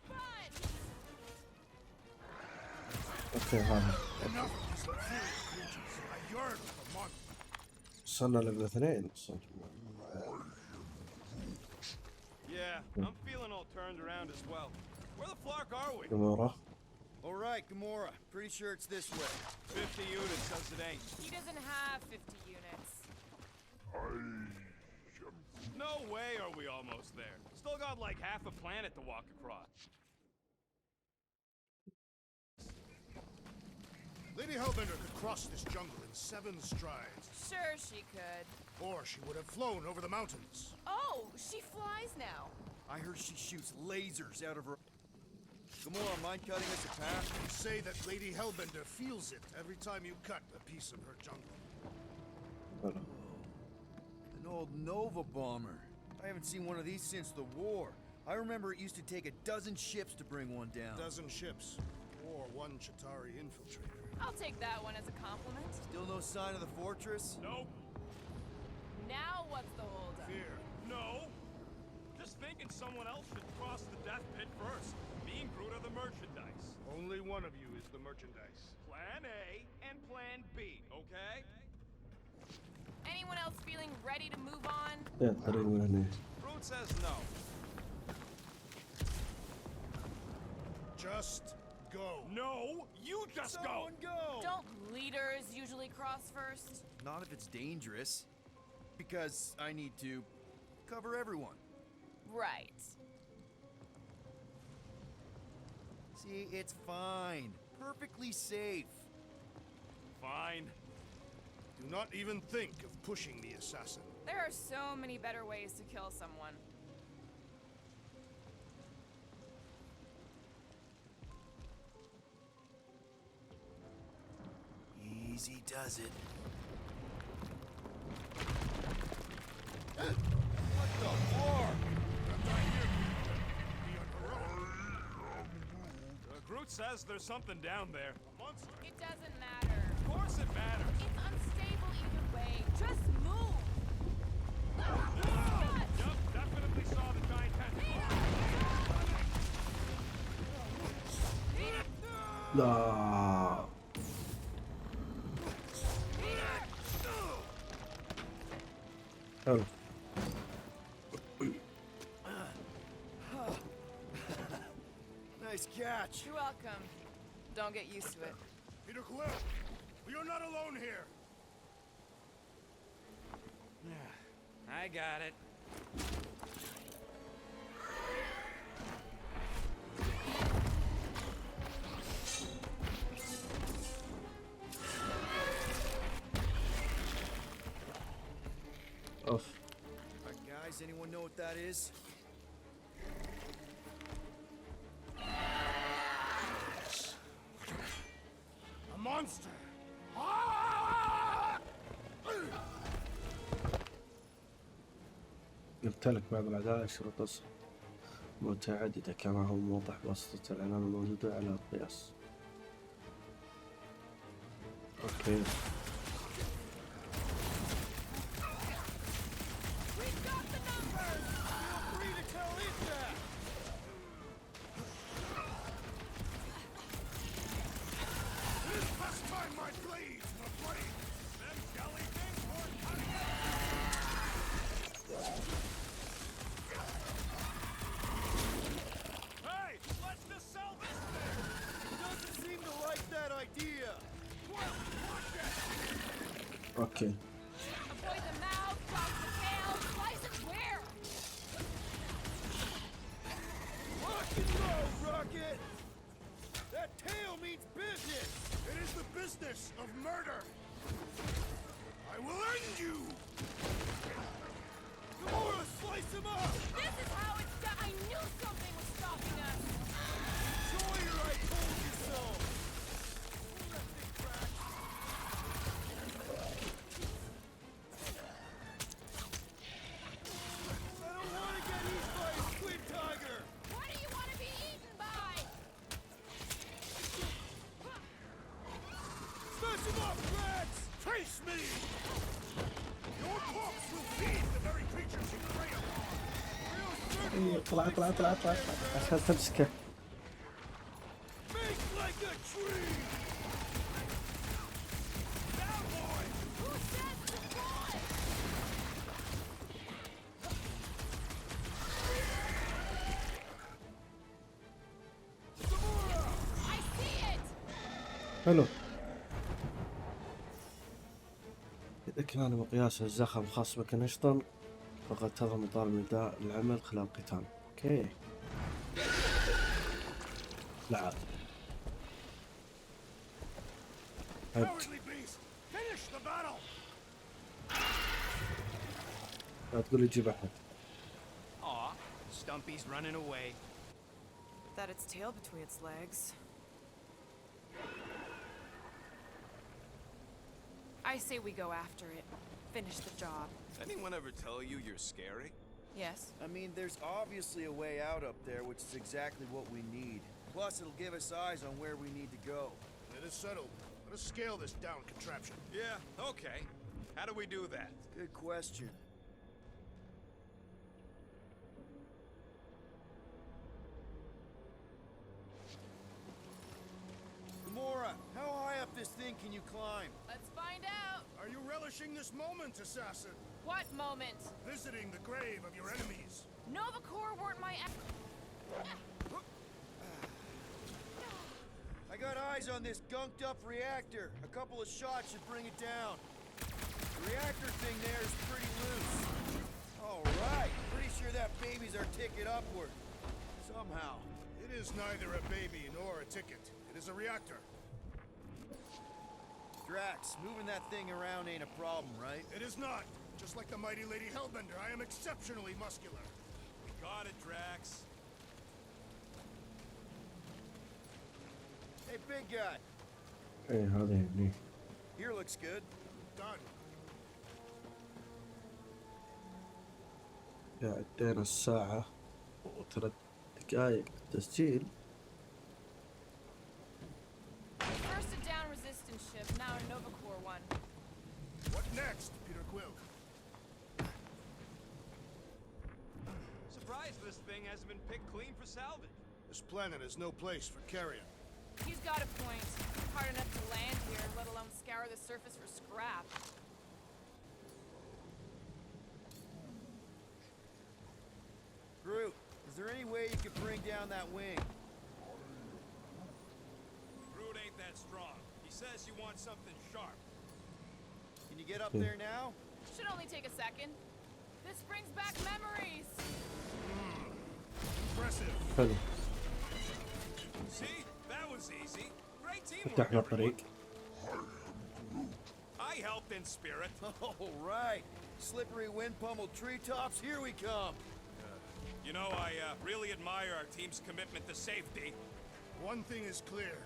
A: اوكي هذا. وصلنا لقى اثنين.
F: Yeah, I'm feeling all turned around as well. Where the fuck are we?
A: نمورة.
C: All right, Gamora. Pretty sure it's this way.
F: 50 units says it ain't.
H: He doesn't have 50 units.
F: No way are we almost there. Still got like half a planet to walk across.
I: Lady Hellbender could cross this jungle in 7 strides.
H: Sure she could.
I: Or she would have flown over the mountains.
H: Oh, she flies now.
C: I heard she shoots lasers out of her... Gamora, mind cutting us a path?
I: They say that Lady Hellbender feels it every time you cut a piece of her jungle.
C: An old Nova bomber. I haven't seen one of these since the war. I remember it used to take a dozen ships to bring one down.
I: A dozen ships. Or 1 Chitauri infiltrator.
H: I'll take that one as a compliment.
C: Still no sign of the fortress?
F: Nope.
H: Now what's the holdup?
I: Fear.
F: No. Just thinking someone else should cross the death pit first. Me and Groot are the merchandise.
I: Only one of you is the merchandise.
F: Plan A and Plan B, okay?
H: Anyone else feeling ready to move on?
A: يا الطريق من هنا.
F: Groot says no.
I: Just go.
F: No, you just go.
C: Someone go!
H: Don't leaders usually cross first?
C: Not if it's dangerous. Because I need to cover everyone.
H: Right.
C: See, it's fine. Perfectly safe.
F: Fine.
I: Do not even think of pushing the assassin.
H: There are so many better ways to kill someone.
C: Easy does it. What the fuck?
F: Groot says there's something down there.
H: It doesn't matter.
F: Of course it matters.
H: It's unstable either way. Just move!
F: Yup, definitely saw the giant tentacle.
A: لا. حلو.
C: Nice catch.
H: You're welcome. Don't get used to it.
I: Peter Quill, you're not alone here.
G: I got it.
A: اوف.
C: Guys, anyone know what that is?
I: A monster.
A: قلت لك بعض الأعداء شروط متعددة كما هو موضح بواسطة العلامة الموجودة على القياس. اوكي. اوكي.
D: Avoid the mouth, dodge the tail, slice and where?
C: Rock and roll, Rocket! That tail means business!
F: It is the business of murder. I will end you.
C: Gamora, slice him up!
D: This is how it's done. I knew something was stopping us.
C: Sawyer, I told you so! I don't want to get eaten by a squid tiger!
D: What do you want to be eaten by?
C: Smash him up, Rex!
F: Face me. Your corpse will feed the very creatures you prey upon.
A: اطلع اطلع اطلع اطلع عشان تمسكه.
C: Make like a tree!
F: Now, boy.
D: Who says the boy? I see it.
A: حلو. إذا كان مقياس الزخم خاص بك نشطا فقد تضم طالب النداء للعمل خلال القتال. اوكي. لعب.
F: Cowardly beast. Finish the battle.
A: لا تقول لي جيب احد.
G: Aw, Stumpy's running away.
H: That its tail between its legs. I say we go after it. Finish the job.
F: Anyone ever tell you you're scary?
H: Yes.
C: I mean, there's obviously a way out up there, which is exactly what we need. Plus, it'll give us eyes on where we need to go.
F: It is settled. Let us scale this down contraption. Yeah, okay. How do we do that?
C: Good question. Gamora, how high up this thing can you climb?
D: Let's find out.
F: Are you relishing this moment, assassin?
D: What moment?
F: Visiting the grave of your enemies.
D: Nova Corps weren't my.
C: I got eyes on this gunked up reactor. A couple of shots should bring it down. The reactor thing there is pretty loose. All right, pretty sure that baby's our ticket upward. Somehow.
F: It is neither a baby nor a ticket. It is a reactor.
C: Drax, moving that thing around ain't a problem, right?
F: It is not. Just like the mighty Lady Hellbender, I am exceptionally muscular. We got it, Drax.
C: Hey, big guy.
A: ايه هذا يعني.
C: Here looks good.
F: Done.
A: عدينا الساعة و3 دقايق تسجيل.
D: First a down resistance ship, now a Nova Corps one.
F: What next, Peter Quill? Surprised this thing hasn't been picked clean for salvage.
I: This planet is no place for carrion.
D: He's got a point. Hard enough to land here, let alone scour the surface for scrap.
C: Groot, is there any way you could bring down that wing?
F: Groot ain't that strong. He says you want something sharp.
C: Can you get up there now?
D: Should only take a second. This brings back memories.
F: Impressive.
A: حلو.
F: See? That was easy. Great teamwork,
A: فتحنا الطريق.
F: I helped in spirit.
C: All right. Slippery wind pummeled treetops, here we come.
F: You know, I really admire our team's commitment to safety.
I: One thing is clear.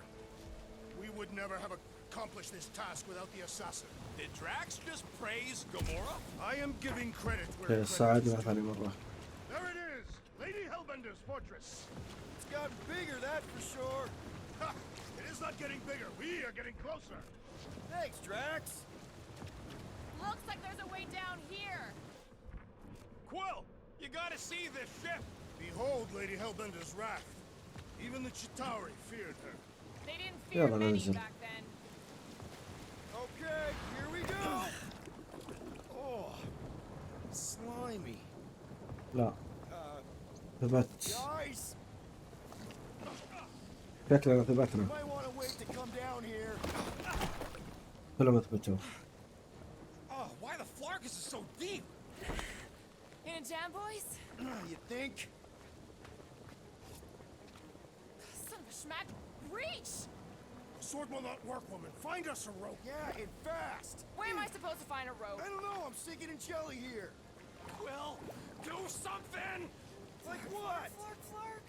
I: We would never have accomplished this task without the assassin.
F: Did Drax just praise Gamora?
I: I am giving credit where
A: إيه
I: credit
A: ساعدنا
I: is
A: ثاني
I: due.
A: مرة.
I: There it is! Lady Hellbender's fortress!
C: It's gotten bigger, that's for sure.
I: Ha! It is not getting bigger, we are getting closer!
C: Thanks, Drax.
D: Looks like there's a way down here.
F: Quill, you gotta see this ship.
I: Behold Lady Hellbender's raft. Even the Chitauri feared her.
D: They didn't
A: Yeah,
D: fear
A: but
D: many
A: listen.
D: back then.
C: Okay, here we go. Oh, slimy.
A: لا ثبت.
C: Guys,
A: شكلنا ثبتنا.
C: you might want to wait to come down here.
A: كلهم ثبتوا.
H: Gonna jam, boys?
C: You think?
H: Son of a schmack. Reach!
I: Sword will not work, woman. Find us a rope.
C: Yeah, and fast.
H: Where am I supposed to find a rope?
C: I don't know. I'm sinking in jelly here.
F: Quill, do something!
C: Like what?
H: Flark, flark.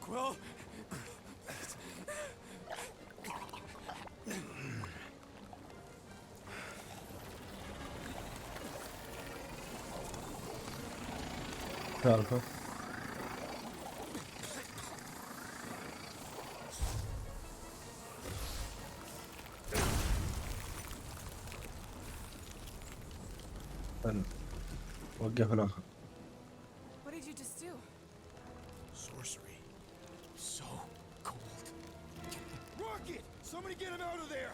F: Quill?
A: سالفة حلو وقف هناك.
H: What did you just do?
I: Sorcery.
F: So cold.
C: Rocket! Somebody get him out of there!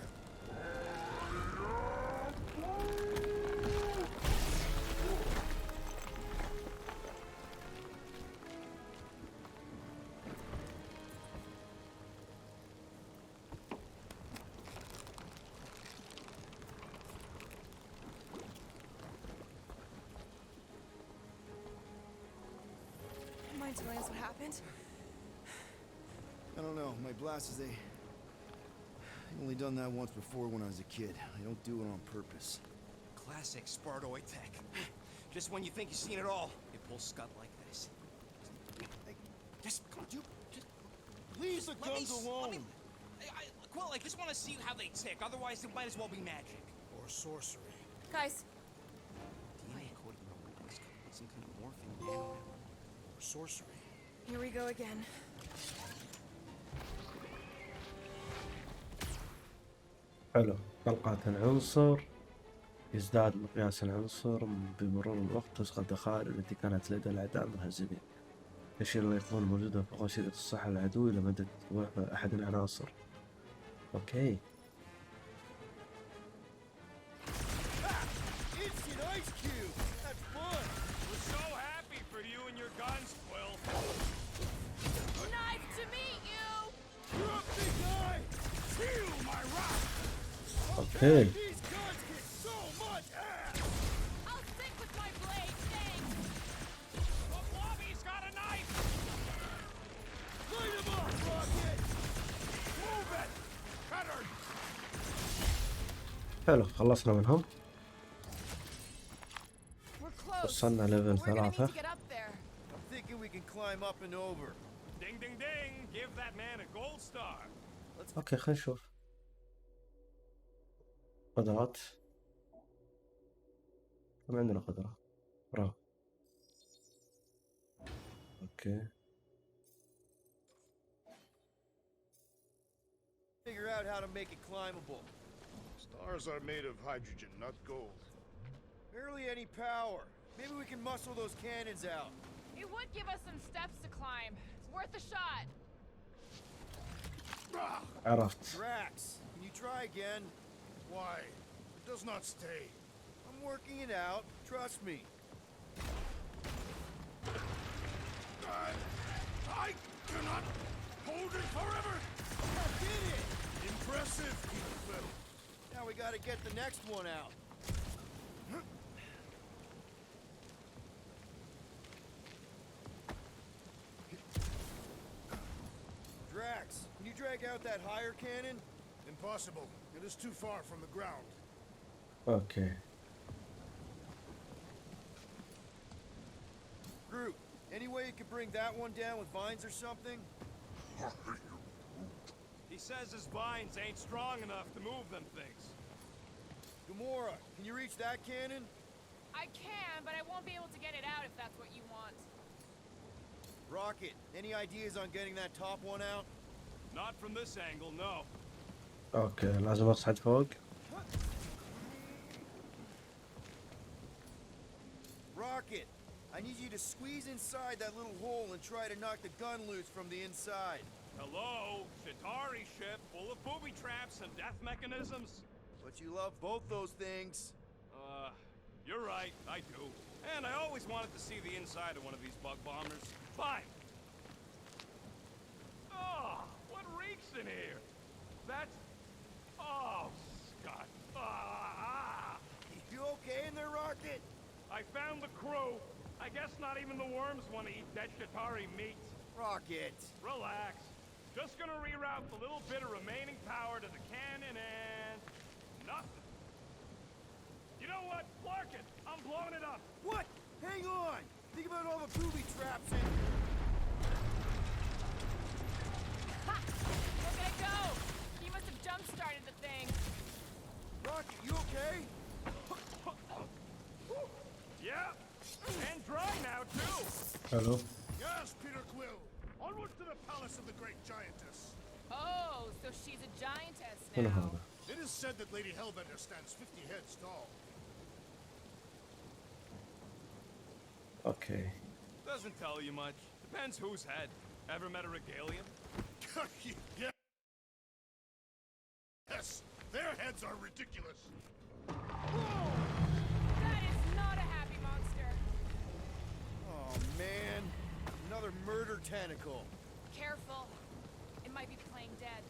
H: Mind telling us what happened?
C: I don't know. My blasters, I've only done that once before when I was a kid. I don't do it on purpose.
G: Classic Spartoid tech. Just when you think you've seen it all, it pulls scut like this. Just come on, just
C: Leave the
G: let me
C: guns
G: s-
C: alone!
G: let me- Quill, I just want to see how they tick. Otherwise, it might as well be magic.
I: Or sorcery.
H: Guys,
G: DNA coded robotics, some kind of morphine nano.
I: Or sorcery.
H: here we go again.
A: حلو. طلقة العنصر يزداد مقياس العنصر بمرور الوقت، تسقط الدخائل التي كانت لدى الأعداء منهزمين. تشير الأيقونة الموجودة فوق وسيلة الصحة العدو إلى مدى أحد العناصر. أوكي.
C: Instant ice cube! That's fun!
F: We're so happy for you and your guns, Quill.
H: Nice to meet you!
C: You're up, big guy!
F: Feel my wrath!
A: أوكي.
C: These guns kick so much ass!
H: I'll stick with my blade, thanks!
F: The Blobby's got a knife!
C: Light him up, Rocket!
F: Move it! Cutter!
A: حلو خلصنا منهم.
H: We're close.
A: وصلنا ليفل
H: We're gonna need
A: 3.
H: to get up there.
C: I'm thinking we can climb up and over.
F: Ding ding ding! Give that man a gold star!
A: اوكي خلينا نشوف قدرات. ما عندنا قدرة. برافو. اوكي
C: Figure out how to make it climbable.
I: Stars are made of hydrogen, not gold.
C: Barely any power. Maybe we can muscle those cannons out.
H: It would give us some steps to climb. It's worth a shot.
A: عرفت.
C: Drax, can you try again?
I: Why? It does not stay.
C: I'm working it out. Trust me.
F: I cannot hold it forever!
C: I did it!
I: Impressive, Phil.
C: Now we gotta get the next one out. Drax, can you drag out that higher cannon?
I: Impossible. It is too far from the ground.
A: اوكي.
C: Groot, any way you could bring that one down with vines or something?
F: He says his vines ain't strong enough to move them things.
C: Gamora, can you reach that cannon?
H: I can, but I won't be able to get it out if that's what you want.
C: Rocket, any ideas on getting that top one out?
F: Not from this angle, no.
A: اوكي لازم اصعد فوق.
C: Rocket, I need you to squeeze inside that little hole and try to knock the gun loose from the inside.
F: Hello, Chitauri ship full of booby traps and death mechanisms.
C: But you love both those things.
F: You're right, I do. And I always wanted to see the inside of one of these bug bombers. Fine. Oh, what reeks in here? That's... Oh, Scott. I found the crew. I guess not even the worms want to eat dead Shatari meat.
C: Rocket!
F: Relax. Just gonna reroute the little bit of remaining power to the cannon and... nothing. You know what? Clark it! I'm blowing it up!
C: What? Hang on! Think about all the booby traps and...
H: Ha! Look at it go! He must have jump-started the thing.
C: Rocket, you okay?
F: Yeah, and dry now, too!
A: Hello.
F: Yes, Peter Quill! Onward to the palace of the great giantess!
H: Oh, so she's a giantess
A: من
H: now.
A: هذا؟
F: It is said that Lady Hellbender stands 50 heads tall.
A: اوكي.
F: Doesn't tell you much. Depends whose head. Ever met a regalian? Yes, their heads are ridiculous.
H: That is not a happy monster.
C: Oh, man. Another murder tentacle.
H: Careful. It might be playing dead.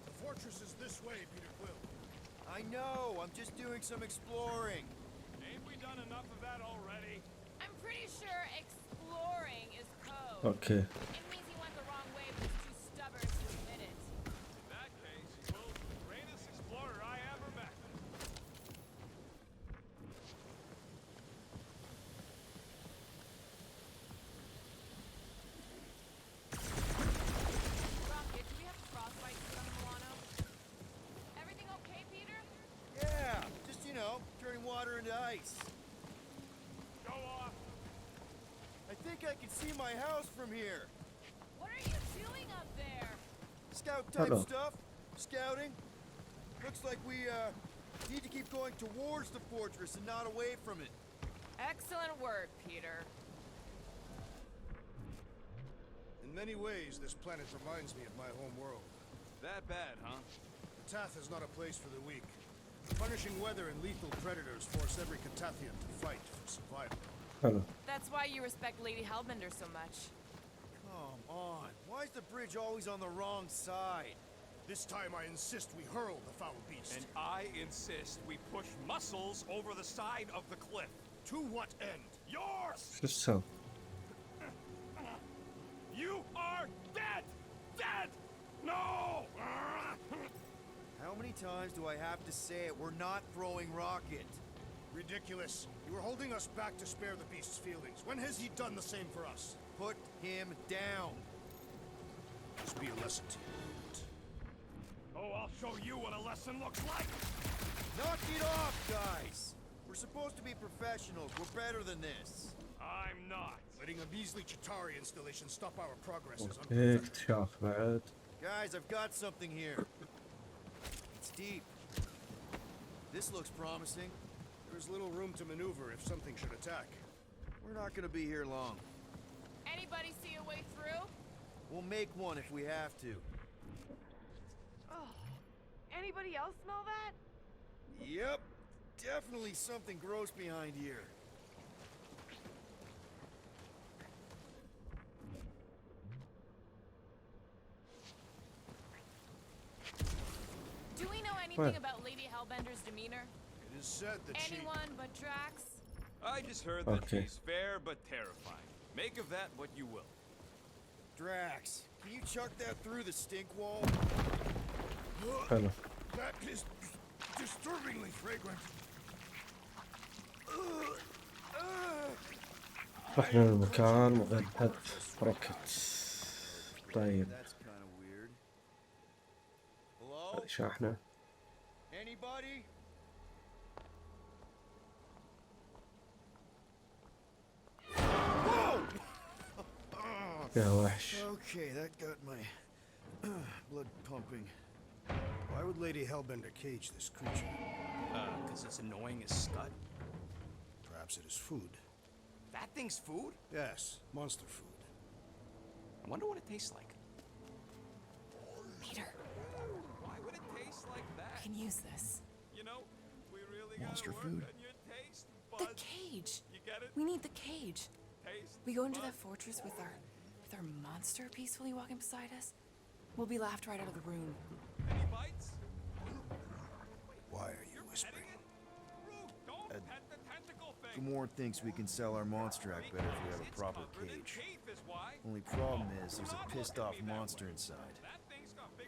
F: The fortress is this way, Peter Quill.
C: I know. I'm just doing some exploring.
F: Ain't we done enough of that already?
H: I'm pretty sure exploring is code.
A: اوكي.
H: It means he went the wrong way, but he's too stubborn to admit it.
F: In that case, Quill, the greatest explorer I ever met.
H: Rocket, do we have frostbite on Milano? Everything okay, Peter?
C: Yeah, just, you know, turning water into ice.
F: Go off.
C: I think I can see my house from here.
H: What are you doing up there?
C: Scout-type
A: Hello.
C: stuff. Scouting. Looks like we, need to keep going towards the fortress and not away from it.
H: Excellent work, Peter.
I: In many ways, this planet reminds me of my home world.
F: That bad, huh?
I: The Tath is not a place for the weak. Punishing weather and lethal predators force every Catathian to fight for survival.
A: حلو.
H: That's why you respect Lady Hellbender so much.
C: Come on. Why is the bridge always on the wrong side?
I: This time I insist we hurl the foul beast.
F: And I insist we push muscles over the side of the cliff.
I: To what end?
F: Yours!
A: شو تسوي؟
F: You are dead! Dead! No!
C: How many times do I have to say it? We're not throwing Rocket.
I: Ridiculous. You were holding us back to spare the beast's feelings. When has he done the same for us?
C: Put him down.
I: This be a lesson to you.
F: Oh, I'll show you what a lesson looks like!
C: Knock it off, guys. We're supposed to be professionals. We're better than this.
F: I'm not.
I: Letting a measly Chitauri installation stop our progress is
A: اوكي
I: unprofessional.
A: اكتشاف بعد.
C: Guys, I've got something here. It's deep. This looks promising.
I: There's little room to maneuver if something should attack.
C: We're not gonna be here long.
H: Anybody see a way through?
C: We'll make one if we have to.
H: Oh. Anybody else smell that?
C: Yep. Definitely something gross behind here.
H: Do we know anything
A: What?
H: about Lady Hellbender's demeanor?
I: It is said that
H: Anyone but Drax?
F: I just heard that
A: Okay.
F: she's fair but terrifying. Make of that what you will.
C: Drax, can you chuck that through the stink wall?
A: حلو.
I: That is disturbingly fragrant.
A: رحنا للمكان مغلق روكت. طيب
C: That's kind of weird. Hello?
A: هذه شاحنة.
C: Anybody? Whoa!
A: يا وحش.
C: Okay, that got my blood pumping.
I: Why would Lady Hellbender cage this creature?
G: Because it's annoying as scud.
I: Perhaps it is food.
G: That thing's food?
I: Yes, monster food.
G: I wonder what it tastes like.
H: Peter,
F: Why would it taste like
H: I
F: that?
H: can use this.
F: You know, we really
C: Monster
F: gotta work
C: food.
F: on your taste
H: The
F: buds.
H: cage.
F: You get it?
H: We need the cage.
F: Taste
H: We go into
F: buds.
H: that fortress with our another monster peacefully walking beside us, we'll be laughed right out of the room.
G: Any bites?
I: Why are you whispering?
G: Root, don't pet the tentacle thing.
C: Gamorrean thinks we can sell our monster act better if we have a proper cage. Only problem is there's a pissed off monster inside.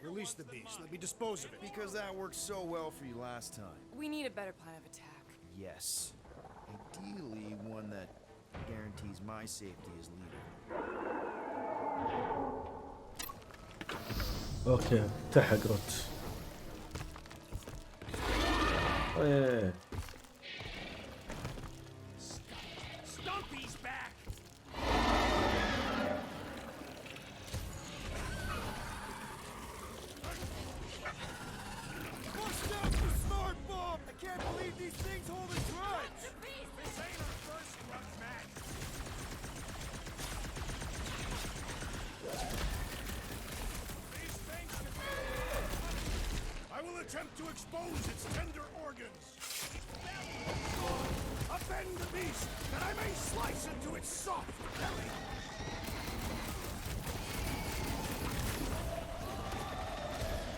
I: Release the beast. Let me dispose of it.
C: Because that worked so well for you last time.
H: We need a better plan of attack.
C: Yes. Ideally, one that guarantees my safety as leader.
A: اوكي التحق روت. ايه
G: Stumpy's back.
C: Bust out the smart bomb! I can't believe these things hold a grudge!
G: This ain't our first grudge match. These things can be...
I: I will attempt to expose its tender organs. Offend the beast, that I may slice into its soft belly.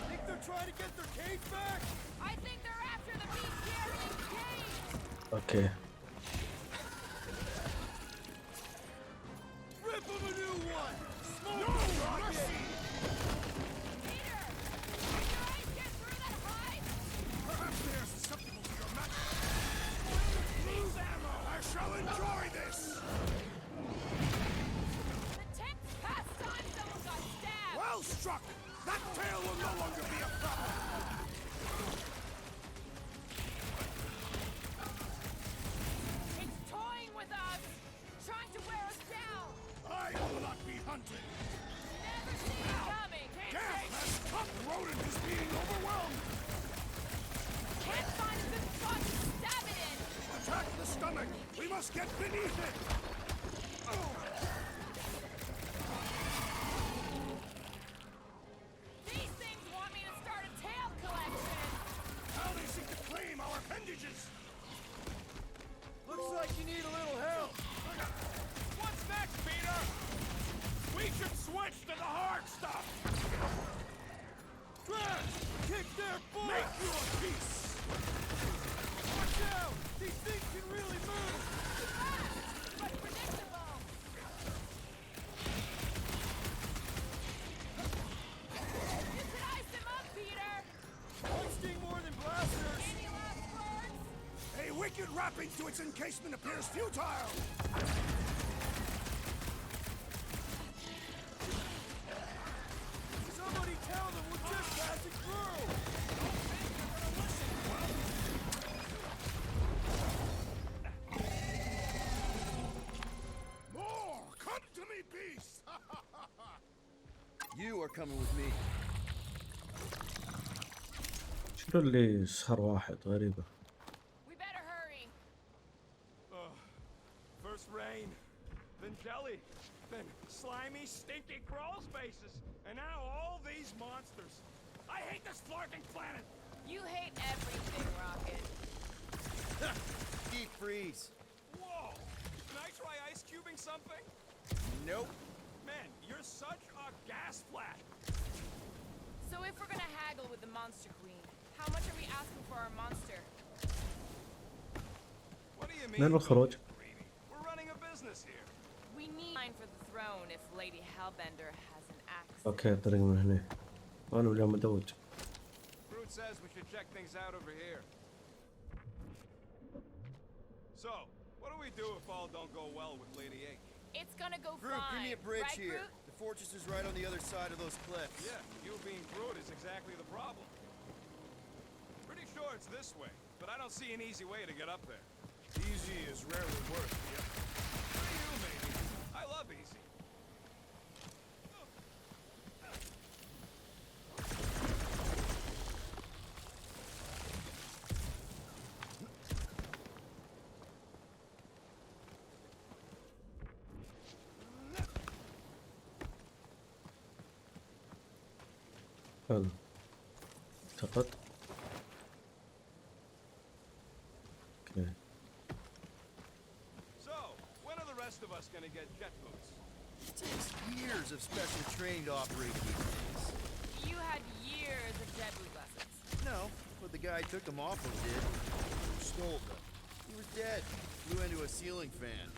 C: Think they're trying to get their cage back?
B: I think they're after the beast carrying cage.
A: اوكي
C: Rip them a new one! Smoke
I: No
C: the rocket!
I: mercy!
B: Peter! Can your eyes get through that hide?
I: Perhaps they are susceptible to your magic. Lose ammo! I shall enjoy this!
B: The 10th past time someone got stabbed!
I: Well struck! That tail will no longer be a problem!
B: It's toying with us! Trying to wear us down!
I: I will not be hunted!
B: Never see it coming!
I: Death has come! Rodent is being overwhelmed!
B: Can't find a good spot to stab it in!
I: Attack the stomach! We must get beneath it!
B: These things want me to start a tail collection!
I: Now they seek to claim our appendages!
C: Looks like you need a little help.
G: What's next, Peter? We should switch to the hard stuff.
C: Crash! Kick their butt!
I: Make you a peace!
C: Watch out! These things can really move!
B: But predictable! You could ice them up, Peter!
C: One sting more than blasters!
B: Any last words?
I: A wicked wrapping to its encasement appears futile!
C: Somebody tell them we're just passing through!
I: More! Come to me, beast!
C: You are coming with me.
A: شنو اللي صار واحد غريبة.
B: We better hurry!
F: First rain, then jelly, then slimy, stinky crawl spaces, and now all these monsters. I hate this flarking planet!
B: You hate everything, Rocket.
C: Deep freeze.
F: Whoa! Can I try ice cubing something?
C: Nope.
F: Man, you're such a gas flat!
H: So if we're gonna haggle with the Monster Queen, how much are we asking for our monster?
F: What do you mean?
A: وين الخروج؟
F: We're running a business here.
H: We need mine for the throne if Lady Hellbender has an axe.
A: اوكي الطريق من هنا. انا اليوم مدوج.
F: Brute says we should check things out over here. So, what do we do if all don't go well with Lady H?
H: It's gonna go
C: Groot,
H: fine.
C: give me a bridge
H: right,
C: here.
H: Groot?
C: The fortress is right on the other side of those cliffs.
F: Yeah, you being Brute is exactly the problem. Pretty sure it's this way, but I don't see an easy way to get up there.
I: Easy is rarely worth the effort.
F: For you, maybe. I love easy.
A: حلو. اعتقد. اوكي.
F: So, when are the rest of us gonna get jet boots?
C: takes years of special training to operate these things.
H: You had years of deadly lessons.
C: No, but the guy who took them off of did.
I: Who stole them?
C: He was dead. Flew into a ceiling fan.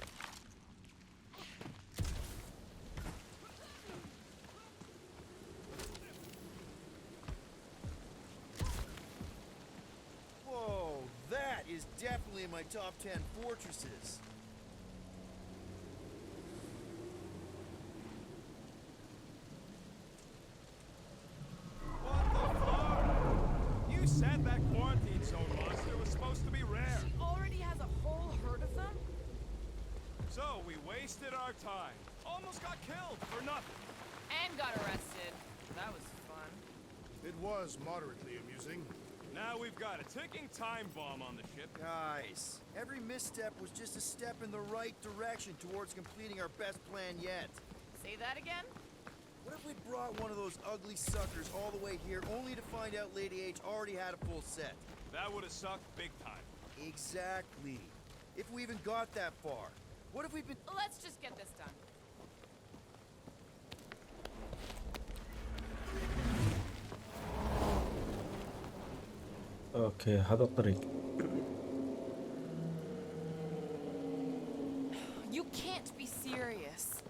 C: Whoa, that is definitely in my top 10 fortresses.
F: What the fuck? You said that quarantine zone monster was supposed to be rare.
H: She already has a whole herd of them?
F: So we wasted our time. Almost got killed for nothing.
H: And got arrested. That was fun.
I: It was moderately amusing.
F: Now we've got a ticking time bomb on the ship.
C: Guys, every misstep was just a step in the right direction towards completing our best plan yet.
H: Say that again?
C: What if we brought one of those ugly suckers all the way here only to find out Lady H already had a full set?
F: That would have sucked big time.
C: Exactly. If we even got that far. What if we've been...
H: Let's just get this done.
A: اوكي هذا الطريق.
H: You can't be serious.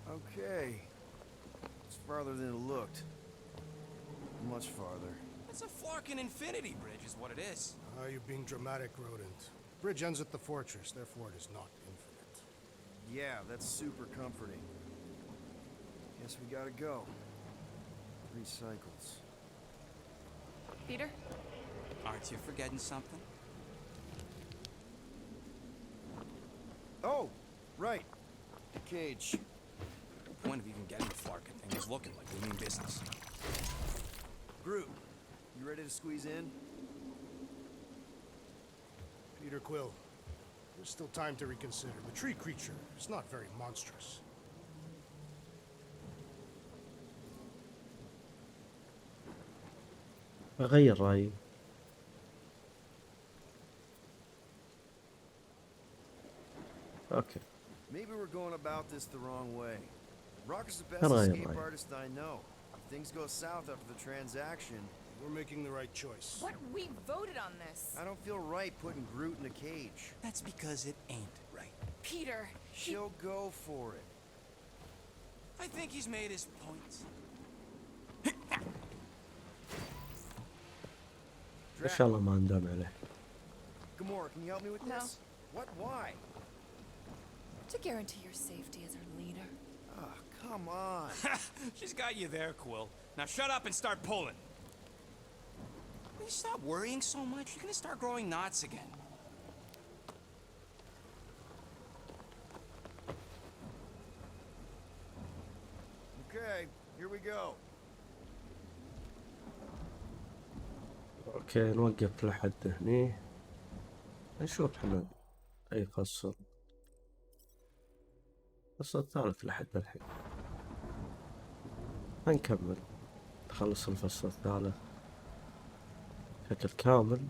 C: Okay. It's farther than it looked. Much farther.
G: It's a Flarkin infinity bridge is what it is.
I: You're being dramatic, Rodent. Bridge ends at the fortress, therefore it is not infinite.
C: Yeah, that's super comforting. Guess we gotta go. 3 cycles.
H: Peter?
G: Aren't you forgetting something?
C: Oh, right. The cage.
G: The point of even getting the Flarkin thing was looking like we mean business.
C: Groot, you ready to squeeze in?
I: Peter Quill, there's still time to reconsider. The tree creature is not very monstrous.
A: أغير رأيي. Okay.
C: Maybe we're going about this the wrong way. Rock is the best
A: Right,
C: escape
A: right.
C: artist I know. If things go south after the transaction,
I: We're making the right choice.
H: But we voted on this.
C: I don't feel right putting Groot in a cage.
G: That's because it ain't right.
H: Peter,
C: She'll go for it.
G: I think he's made his points.
A: إن شاء الله ما ندم عليه.
C: Gamora, can you help me with
H: No.
C: this? What? Why?
H: to guarantee your safety as our leader.
C: Ah, come on.
G: She's got you there, Quill. Now shut up and start pulling. Will you stop worrying so much? You're gonna start growing knots again.
C: Okay, here we go.
A: اوكي نوقف لحد هني نشوف احنا اي فصل. الفصل الثالث لحد الحين هنكمل نخلص الفصل الثالث بشكل كامل.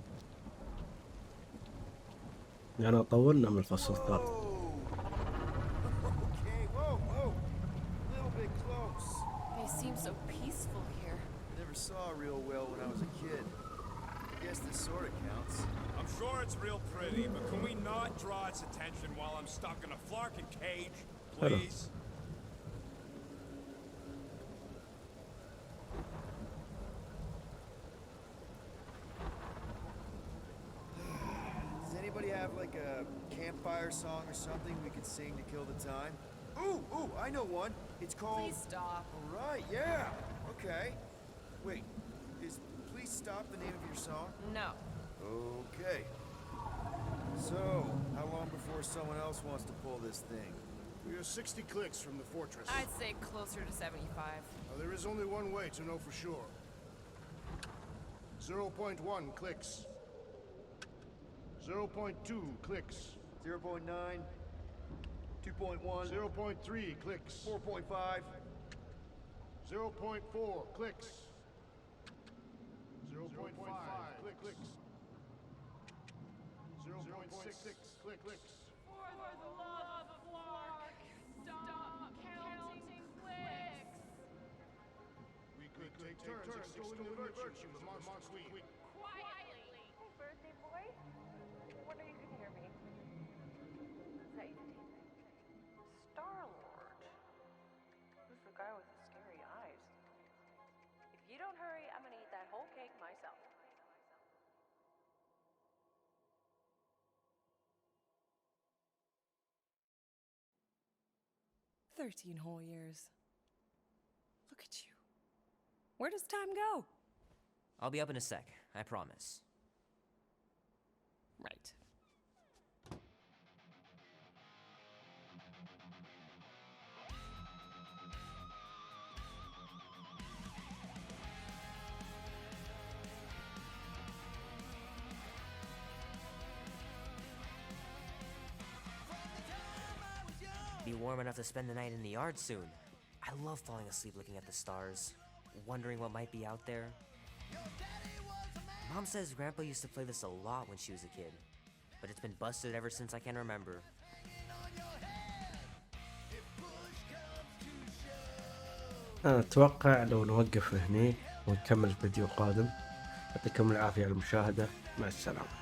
A: يعني طولنا من الفصل الثالث.
C: Okay, whoa. Little bit close.
H: They seem so peaceful here.
C: Never saw real well when I was a kid. I guess this sort of counts.
F: I'm sure it's real pretty, but can we not draw its attention while I'm stuck in a flarkin' cage, please?
C: Does anybody have like a campfire song or something we could sing to kill the time? Ooh, I know one. It's called...
H: Please stop.
C: All right, yeah. Okay. Wait, is Please Stop the name of your song?
H: No.
C: Okay. So, how long before someone else wants to pull this thing?
I: We are 60 clicks from the fortress.
H: I'd say closer to 75.
I: Now, there is only one way to know for sure. 0.1 clicks. 0.2 clicks.
C: 0.9, 2.1,
I: 0.3 clicks.
C: 4.5.
I: 0.4 clicks. 0.5 clicks. 0.6 clicks.
D: For the love of Flark, stop killing
K: Birthday boy? Wonder you can hear me. Is that you? Star-Lord. Who's the guy with the scary eyes? If you don't hurry, I'm gonna eat that whole cake myself.
H: "13 whole years. Look at you. Where does time go?"
L: I'll be up in a sec, I promise.
H: Right.
L: Be warm enough to spend the night in the yard soon. I love falling asleep looking at the stars, wondering what might be out there. Mom says Grandpa used to play this a lot when she was a kid, but it's been busted ever since I can remember.
A: أنا أتوقع لو نوقف هني ونكمل الفيديو القادم. يعطيكم العافية على المشاهدة، مع السلامة.